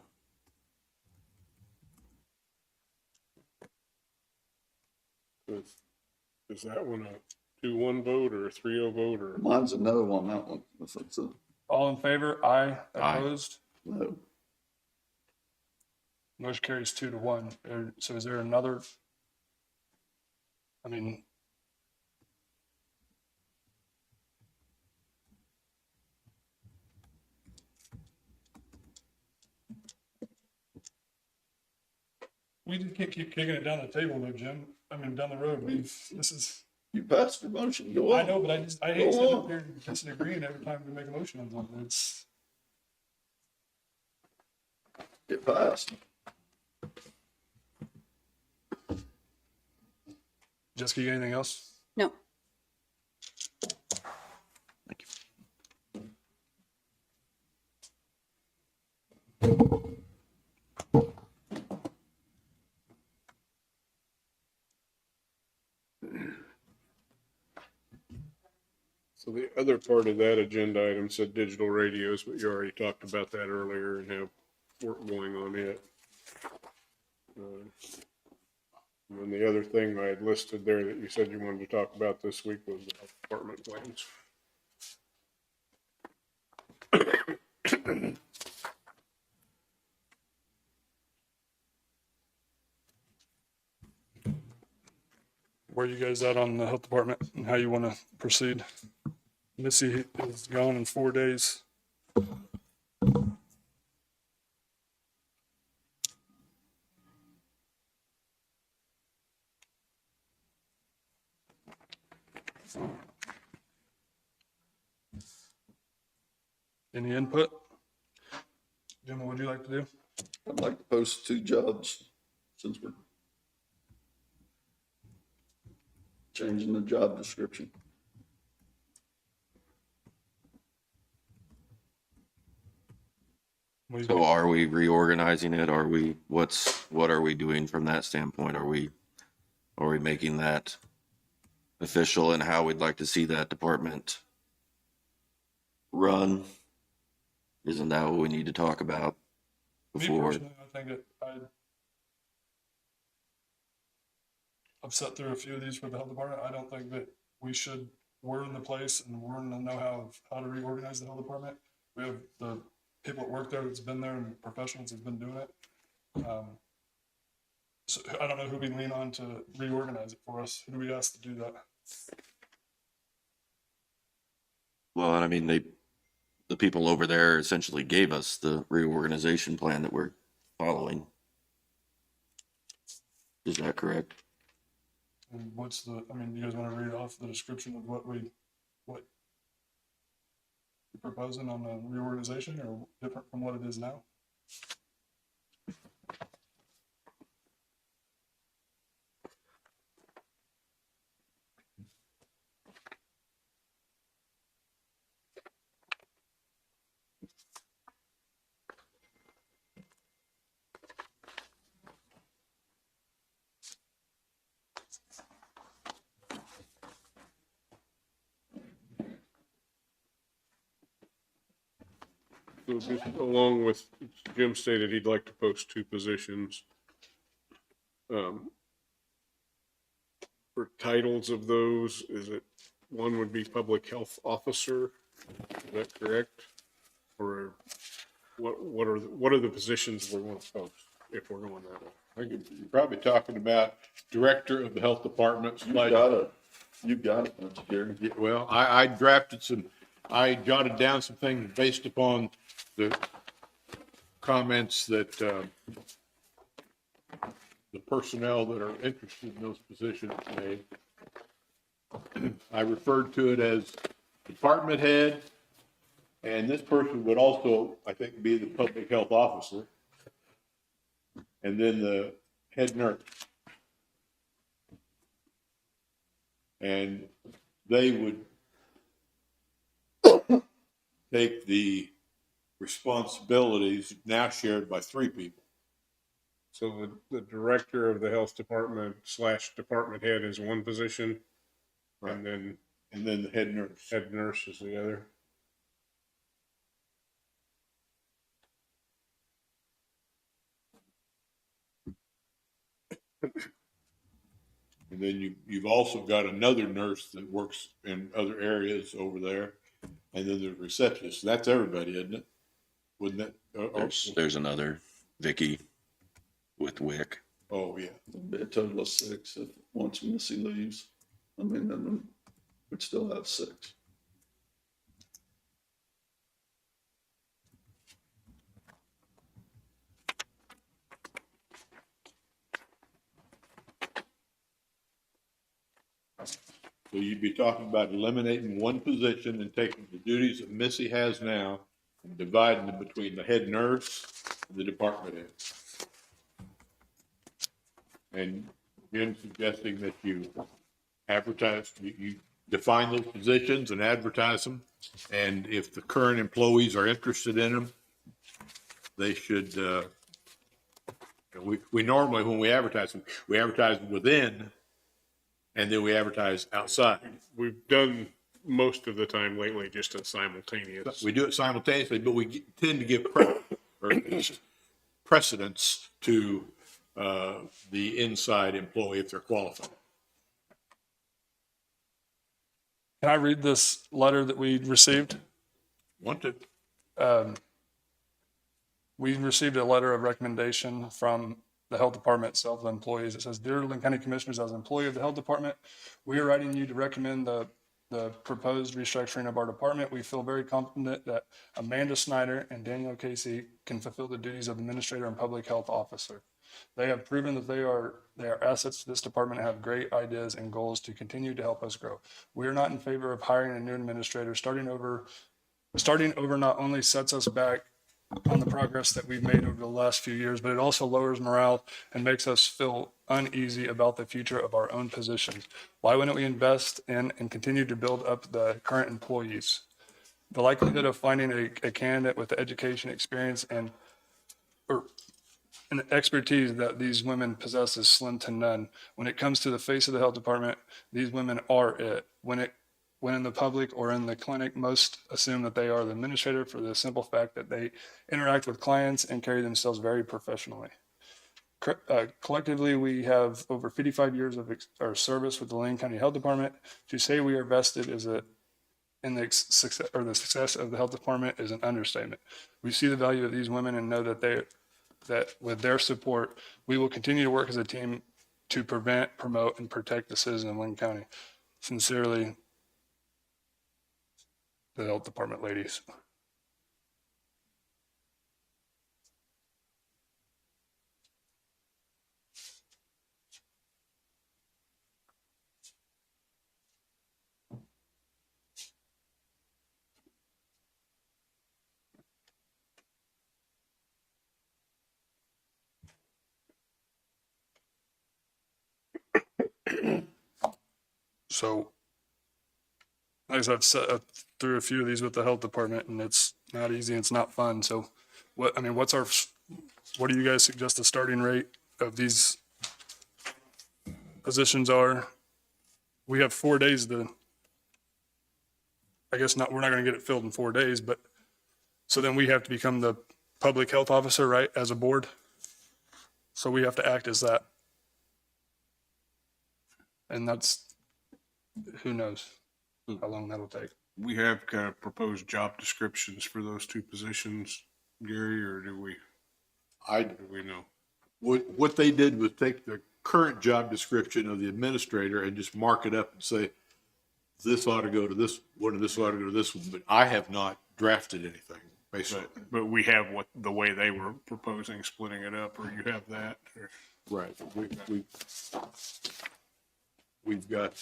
Is that one a 2-1 vote or a 3-0 vote or? Mine's a no on that one. If that's a All in favor? Aye. Aye. Opposed? no. Motion carries 2-1. So is there another? I mean, we just can't keep kicking it down the table though, Jim. I mean, down the road. This is, You passed your motion. Go on. I know, but I hate Go sitting on. up here disagreeing every time we make a motion on something. It's, Get passed. Jessica, you got anything else? No. So the other part of that agenda item said digital radios, but you already talked about that earlier and have work going on it. And then the other thing I had listed there that you said you wanted to talk about this week was the health department claims. Where you guys at on the health department and how you want to proceed? Missy is gone in 4 days. Any input? Jim, what would you like to do? I'd like to post 2 jobs since we're changing the job description. What do you So think? are we reorganizing it? What are we doing from that standpoint? Are we making that official and how we'd like to see that department run? Isn't that what we need to talk about Me before? personally, I think I've sat through a few of these for the health department. I don't think that we're in the place and we're in the know-how of how to reorganize the health department. We have the people that work there that's been there and professionals that's been doing it. So I don't know who we lean on to reorganize it for us. Who do we ask to do that? Well, and I mean, the people over there essentially gave us the reorganization plan that we're following. Is that correct? And you guys want to read off the description of what you're proposing on the reorganization, or different from what it is now? So just along with, Jim stated he'd like to post 2 positions. For titles of those, is it, one would be public health officer, is that correct? Or what are the positions we want to post if we're going that way? I think you're probably talking about director of the health department. You've got it, don't you, Gary? Yeah, well, I jotted down some things based upon the comments that, the personnel that are interested in those positions made. I referred to it as department head, and this person would also, I think, be the public health officer, and then the head nurse. And they would take the responsibilities now shared by 3 people. So the director of the health department / department head is one position, Right. and then And then the head nurse. head nurse is the other. And then you've also got another nurse that works in other areas over there. And then there's receptionist. That's everybody, isn't it? Wouldn't that? There's another Vicky with WIC. Oh, yeah. It'd be a total of 6 if once Missy leaves. I mean, then we'd still have 6. So you'd be talking about eliminating one position and taking the duties that Missy has now and dividing them between the head nurse and the department head. And Jim suggesting that you advertise, you define those positions and advertise them. And if the current employees are interested in them, they should, we normally, when we advertise them within, and then we advertise outside. We've done most of the time lately just a simultaneous. We do it simultaneously, but we tend to give precedence to the inside employee if they're qualified. Can I read this letter that we received? Want to? We received a letter of recommendation from the health department itself, the employees. It says, "Dear Linn County Commissioners, as an employee of the health department, we are writing you to recommend the proposed restructuring of our department. We feel very confident that Amanda Snyder and Danielle Casey can fulfill the duties of administrator and public health officer. They have proven that they are assets to this department and have great ideas and goals to continue to help us grow. We are not in favor of hiring a new administrator. Starting over not only sets us back on the progress that we've made over the last few years, but it also lowers morale and makes us feel uneasy about the future of our own positions. Why wouldn't we invest in and continue to build up the current employees? The likelihood of finding a candidate with the education, experience, and expertise that these women possess is slim to none. When it comes to the face of the health department, these women are it. When in the public or in the clinic, most assume that they are the administrator for the simple fact that they interact with clients and carry themselves very professionally. Collectively, we have over 55 years of our service with the Linn County Health Department. To say we are vested in the success of the health department is an understatement. We see the value of these women and know that with their support, we will continue to work as a team to prevent, promote, and protect the citizens of Linn County. Sincerely, the health department ladies." So, as I've said through a few of these with the health department, and it's not easy, and it's not fun. So, what do you guys suggest the starting rate of these positions are? We have 4 days to, I guess not, we're not going to get it filled in 4 days, but So then we have to become the public health officer, right, as a board? So we have to act as that. And that's, who knows how long that'll take. We have kind of proposed job descriptions for those two positions, Gary, or do we know? What they did was take the current job description of the administrator and just mark it up and say, this ought to go to this one and this ought to go to this one, but I have not drafted anything, basically. But we have the way they were proposing splitting it up, or you have that, or? Right. We've got,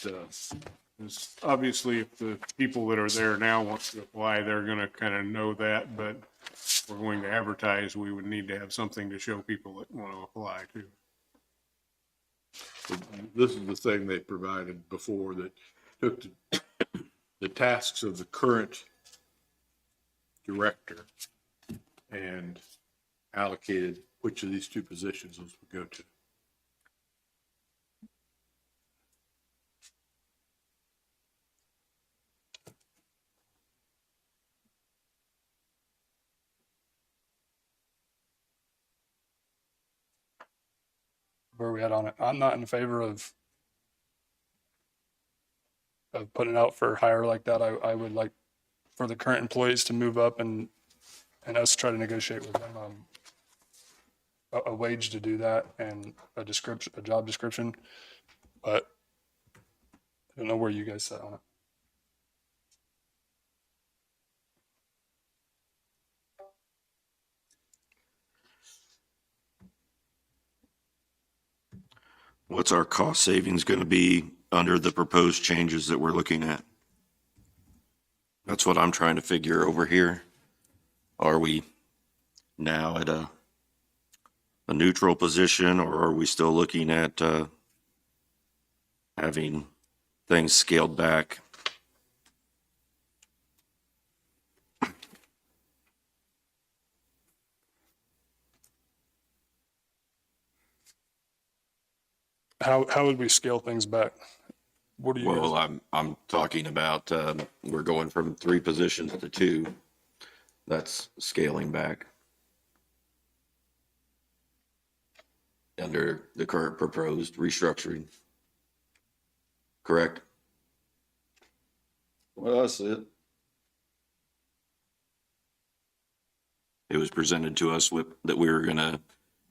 Because obviously, if the people that are there now want to apply, they're gonna kind of know that, but if we're going to advertise, we would need to have something to show people that want to apply too. this is the thing they provided before that took the tasks of the current director and allocated which of these two positions those would go to. Where are we at on it? I'm not in favor of putting it out for hire like that. I would like for the current employees to move up and us try to negotiate with them a wage to do that and a job description. But I don't know where you guys sit on it. What's our cost savings going to be under the proposed changes that we're looking at? That's what I'm trying to figure over here. Are we now at a neutral position, or are we still looking at having things scaled back? How would we scale things back? What do you Well, guys? I'm talking about, we're going from 3 positions to 2. That's scaling back under the current proposed restructuring. Correct? Well, I see it. It was presented to us with, that we were gonna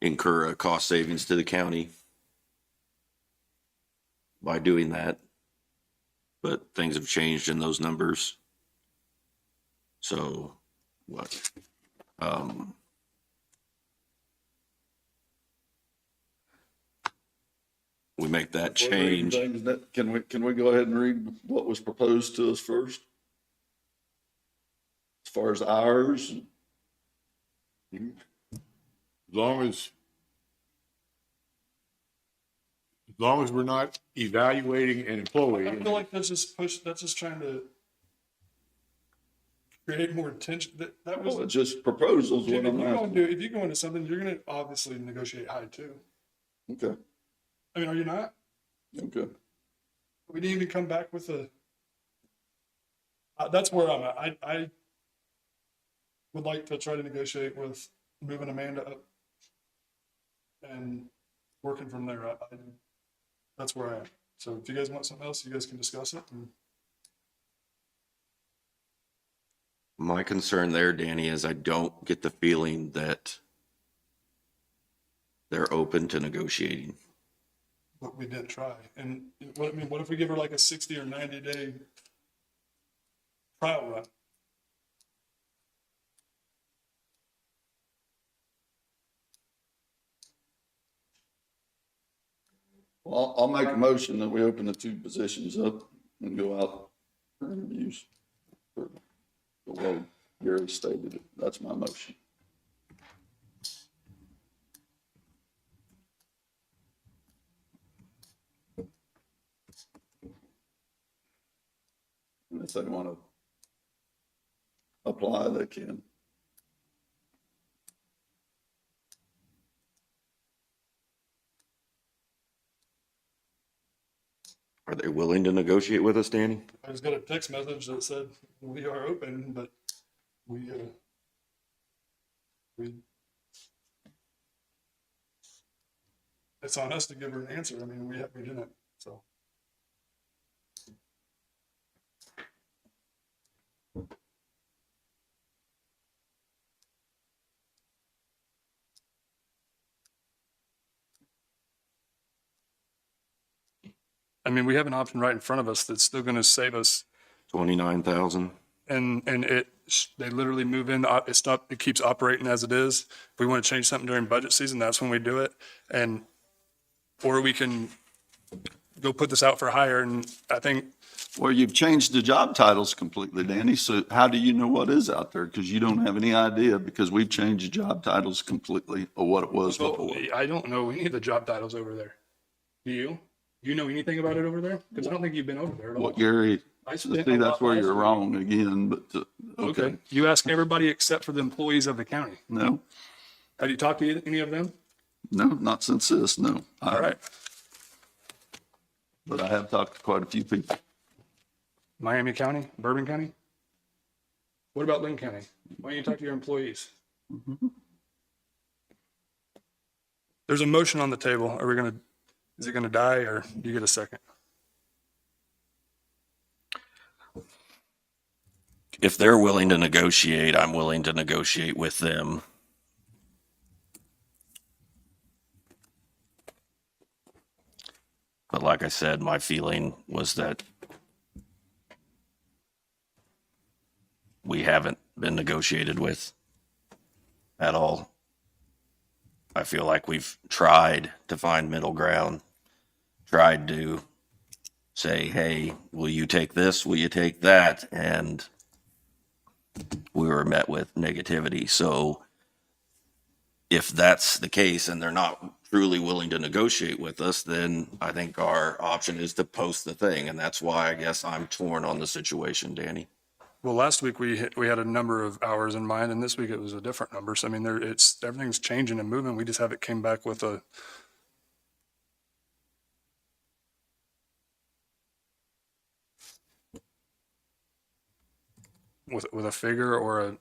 incur a cost savings to the county by doing that. But things have changed in those numbers. So what? We make that change. Can we go ahead and read what was proposed to us first? As far as hours? As long as we're not evaluating an employee. I feel like that's just trying to create more tension. That was Well, it's just proposals, Jim, what I'm asking. if you go into something, you're gonna obviously negotiate high too. Okay, I mean, are you not? okay. We didn't even come back with that's where I'm at. I would like to try to negotiate with moving Amanda up and working from there. That's where I am. So if you guys want something else, you guys can discuss it. My concern there, Danny, is I don't get the feeling that they're open to negotiating. But we did try. And what if we give her like a 60 or 90-day trial run? Well, I'll make a motion that we open the 2 positions up and go out for interviews. For the way Gary stated it, that's my motion. And if they want to apply, they can. Are they willing to negotiate with us, Danny? I just got a text message that said we are open, but we It's on us to give her an answer. I mean, we didn't, so. I mean, we have an option right in front of us that's still gonna save us, 29,000. and they literally move in, it keeps operating as it is. If we want to change something during budget season, that's when we do it. And, or we can go put this out for hire, and I think, Well, you've changed the job titles completely, Danny, so how do you know what is out there? Because you don't have any idea, because we've changed the job titles completely of what it was before. I don't know any of the job titles over there. Do you? Do you know anything about it over there? Because I don't think you've been over there at all. What, Gary, I see, spent a that's lot where last you're week. wrong again, but, okay, You ask everybody except for the employees of the county. no, Have you talked to any of them? no, not since this, no. All right. But I have talked to quite a few people. Miami County, Bourbon County? What about Linn County? Why don't you talk to your employees? There's a motion on the table. Is it gonna die, or do you get a second? If they're willing to negotiate, I'm willing to negotiate with them. But like I said, my feeling was that we haven't been negotiated with at all. I feel like we've tried to find middle ground, tried to say, hey, will you take this? Will you take that? And we were met with negativity. So if that's the case and they're not truly willing to negotiate with us, then I think our option is to post the thing. And that's why I guess I'm torn on the situation, Danny. Well, last week we had a number of hours in mind, and this week it was a different number. So I mean, everything's changing and moving. We just haven't came back with a with a figure or a.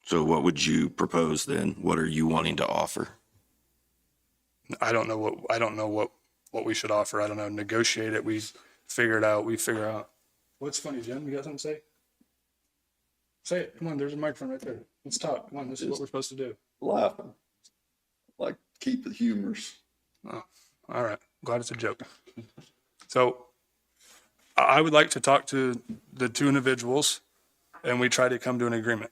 So what would you propose then? What are you wanting to offer? I don't know what we should offer. I don't know. Negotiate it. We figure it out. We figure out. What's funny, Jim? You got something to say? Say it. Come on. There's a microphone right there. Let's talk. Come on. This is what we're supposed to do. Laughing. Like, keep it humorous. Oh, all right. Glad it's a joke. So I would like to talk to the two individuals and we try to come to an agreement.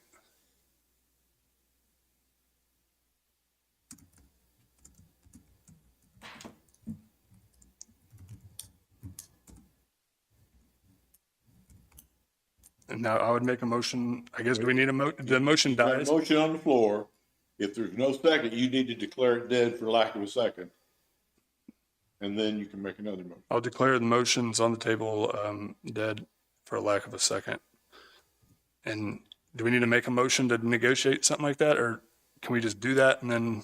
And now I would make a motion. I guess, do we need the motion Got a dies? motion on the floor. If there's no second, you need to declare it dead for lack of a second. And then you can make another motion. I'll declare the motions on the table dead for lack of a second. And do we need to make a motion to negotiate something like that, or can we just do that and then?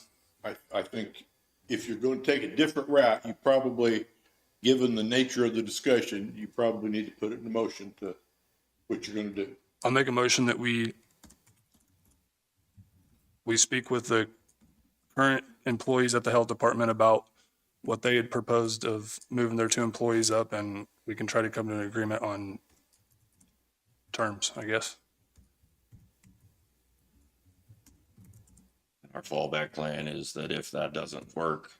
I think if you're going to take a different route, you probably, given the nature of the discussion, you probably need to put it in the motion to what you're going to do. I'll make a motion that we speak with the current employees at the health department about what they had proposed of moving their two employees up, and we can try to come to an agreement on terms, I guess. Our fallback plan is that if that doesn't work,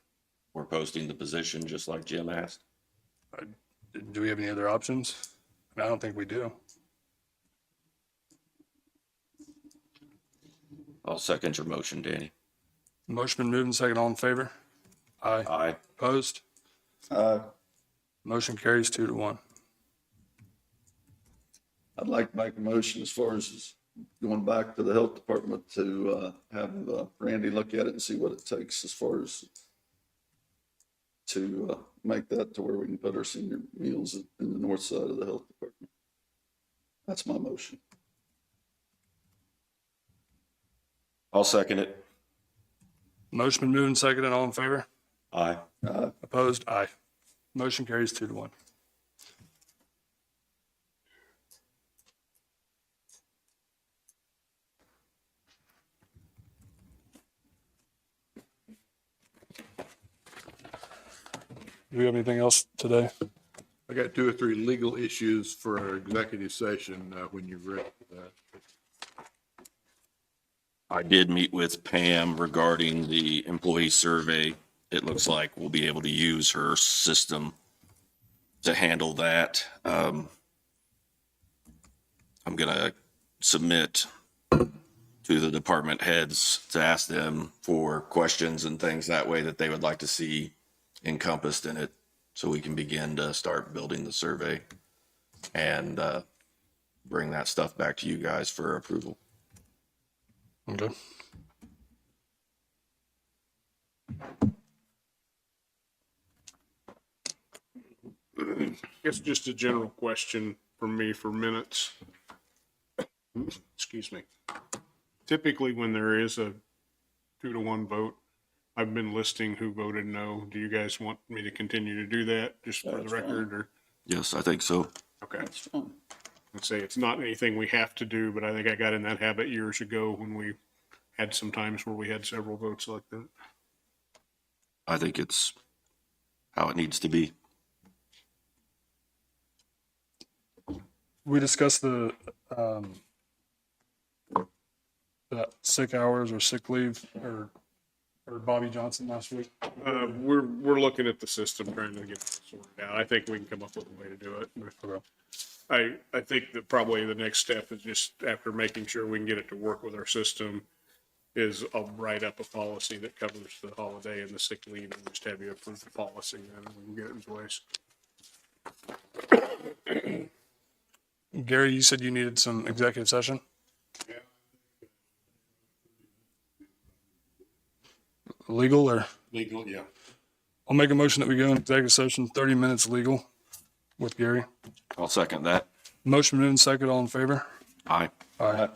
we're posting the position just like Jim asked. Do we have any other options? I don't think we do. I'll second your motion, Danny. Motion been moved and second. All in favor? Aye. Aye. Opposed? Motion carries 2-1. I'd like to make a motion as far as going back to the health department to have Randy look at it and see what it takes as far as to make that to where we can put our senior meals in the north side of the health department. That's my motion. I'll second it. Motion been moved and seconded. All in favor? Aye. Opposed? Aye. Motion carries 2-1. Do we have anything else today? I got 2 or 3 legal issues for our executive session, when you're ready for that. I did meet with Pam regarding the employee survey. It looks like we'll be able to use her system to handle that. I'm gonna submit to the department heads to ask them for questions and things that way that they would like to see encompassed in it, so we can begin to start building the survey and bring that stuff back to you guys for approval. Okay. I guess just a general question from me for minutes. Excuse me. Typically, when there is a 2-1 vote, I've been listing who voted no. Do you guys want me to continue to do that just for the record, or? Yes, I think so. Okay. Let's say it's not anything we have to do, but I think I got in that habit years ago when we had some times where we had several votes like that. I think it's how it needs to be. We discussed that sick hours or sick leave or Bobby Johnson last week. We're looking at the system, trying to get it sorted out. I think we can come up with a way to do it. I think that probably the next step is just after making sure we can get it to work with our system is I'll write up a policy that covers the holiday and the sick leave and just have you approve the policy and we can get it in place. Gary, you said you needed some executive session? Legal or? Legal, yeah. I'll make a motion that we go in executive session, 30 minutes legal with Gary. I'll second that. Motion moved and second, all in favor? Aye. Aye.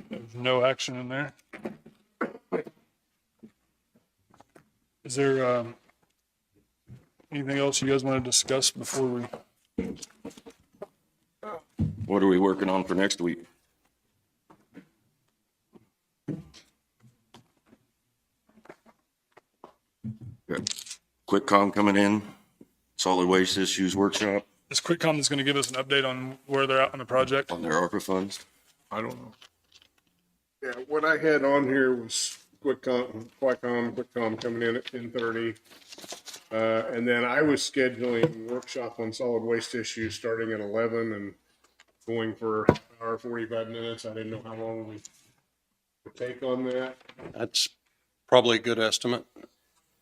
There's no action in there. Is there, anything else you guys want to discuss before we? What are we working on for next week? Got Quick comm coming in, solid waste issues workshop Is QuickCom is going to give us an update on where they're at on the project? on their ARPA funds. I don't know. Yeah, what I had on here was QuickCom coming in at 10:30. And then I was scheduling workshop on solid waste issues starting at 11 and going for an hour, 45 minutes. I didn't know how long we would take on that. That's probably a good estimate.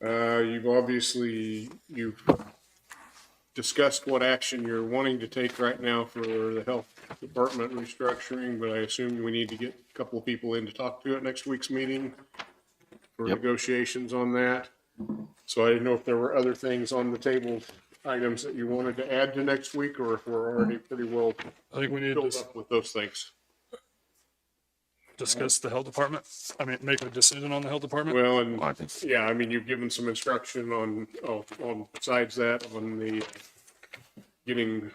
You've discussed what action you're wanting to take right now for the health department restructuring, but I assume we need to get a couple of people in to talk to at next week's meeting for Yep. negotiations on that. So I didn't know if there were other things on the table, items that you wanted to add to next week, or if we're already pretty well I think we need filled to up with those things. discuss the health department. I mean, make a decision on the health department. Well, and I think yeah, I mean, you've given some instruction on besides that, on the getting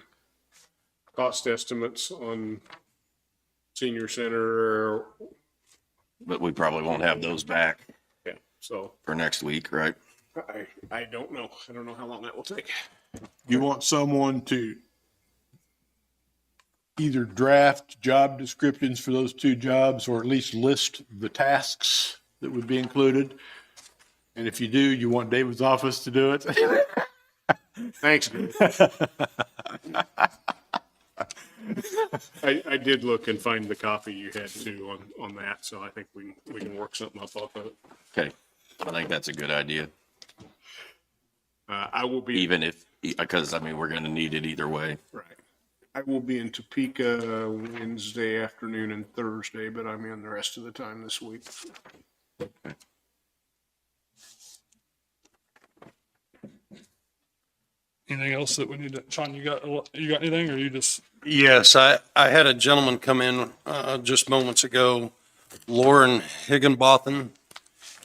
cost estimates on senior center. But we probably won't have those back Yeah, so for next week, right? I don't know. I don't know how long that will take. You want someone to either draft job descriptions for those two jobs or at least list the tasks that would be included? And if you do, you want David's office to do it? Thanks. I did look and find the copy you had too on that, so I think we can work something up off of it. Okay, I think that's a good idea, I will be. even if, because I mean, we're gonna need it either way. Right. I will be in Topeka Wednesday afternoon and Thursday, but I'm in the rest of the time this week. Anything else that we need to, Sean, you got anything, or you just? Yes, I had a gentleman come in just moments ago, Lauren Higginbotham.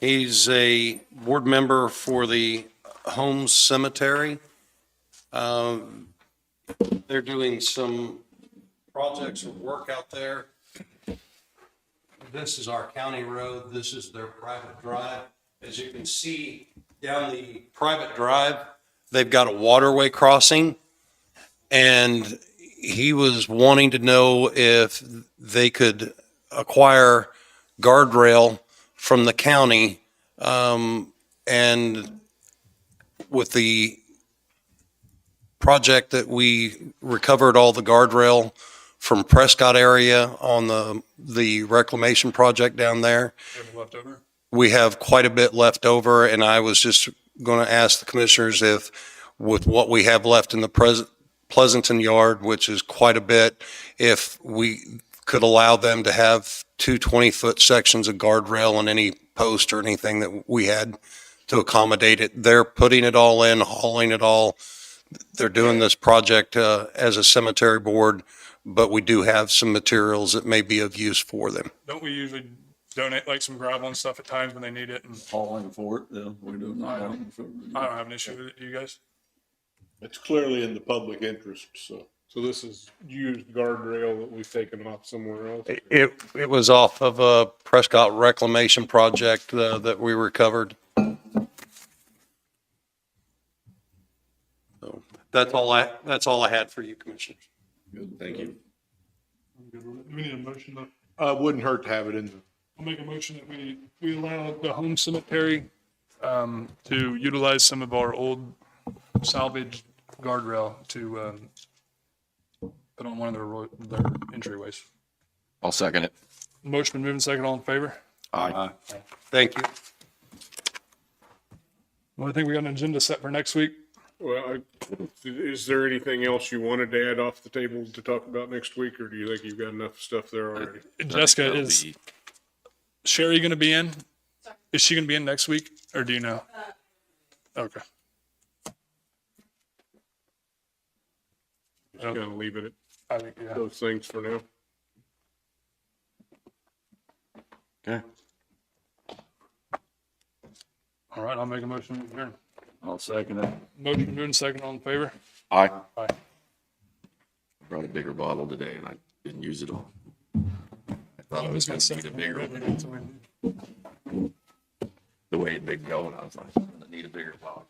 He's a board member for the Holmes Cemetery. They're doing some projects of work out there. This is our county road. This is their private drive. As you can see down the private drive, they've got a waterway crossing. And he was wanting to know if they could acquire guardrail from the county. And with the project that we recovered all the guardrail from Prescott area on the reclamation project down there, Leftover? we have quite a bit left over. And I was just going to ask the commissioners if, with what we have left in the Pleasanton yard, which is quite a bit, if we could allow them to have 2 20-foot sections of guardrail on any post or anything that we had to accommodate it. They're putting it all in, hauling it all. They're doing this project as a cemetery board, but we do have some materials that may be of use for them. Don't we usually donate like some gravel and stuff at times when they need it? And Hauling for it, yeah, we're doing that. I don't have an issue with it. Do you guys? It's clearly in the public interest, so. So this is used guardrail that we've taken off somewhere else? It was off of a Prescott reclamation project that we recovered. So that's all I had for you, commissioners. Good, thank you. Do we need a motion to? Wouldn't hurt to have it in the. I'll make a motion that we allow the home cemetery to utilize some of our old salvaged guardrail to put on one of their entryways. I'll second it. Motion been moving second, all in favor? Aye. Thank you. Well, I think we got an agenda set for next week. Well, is there anything else you wanted to add off the table to talk about next week, or do you think you've got enough stuff there already? Jessica, is Sherry going to be in? Is she going to be in next week, or do you know? Okay. Just kind of leave it I think, yeah. at those things for now. Okay. All right, I'll make a motion to adjourn. I'll second it. Motion moving second, all in favor? Aye. Aye. Brought a bigger bottle today and I didn't use it all. I thought I Who's was got gonna need a second? bigger one. The way it'd been going, I was like, I'm gonna need a bigger bottle.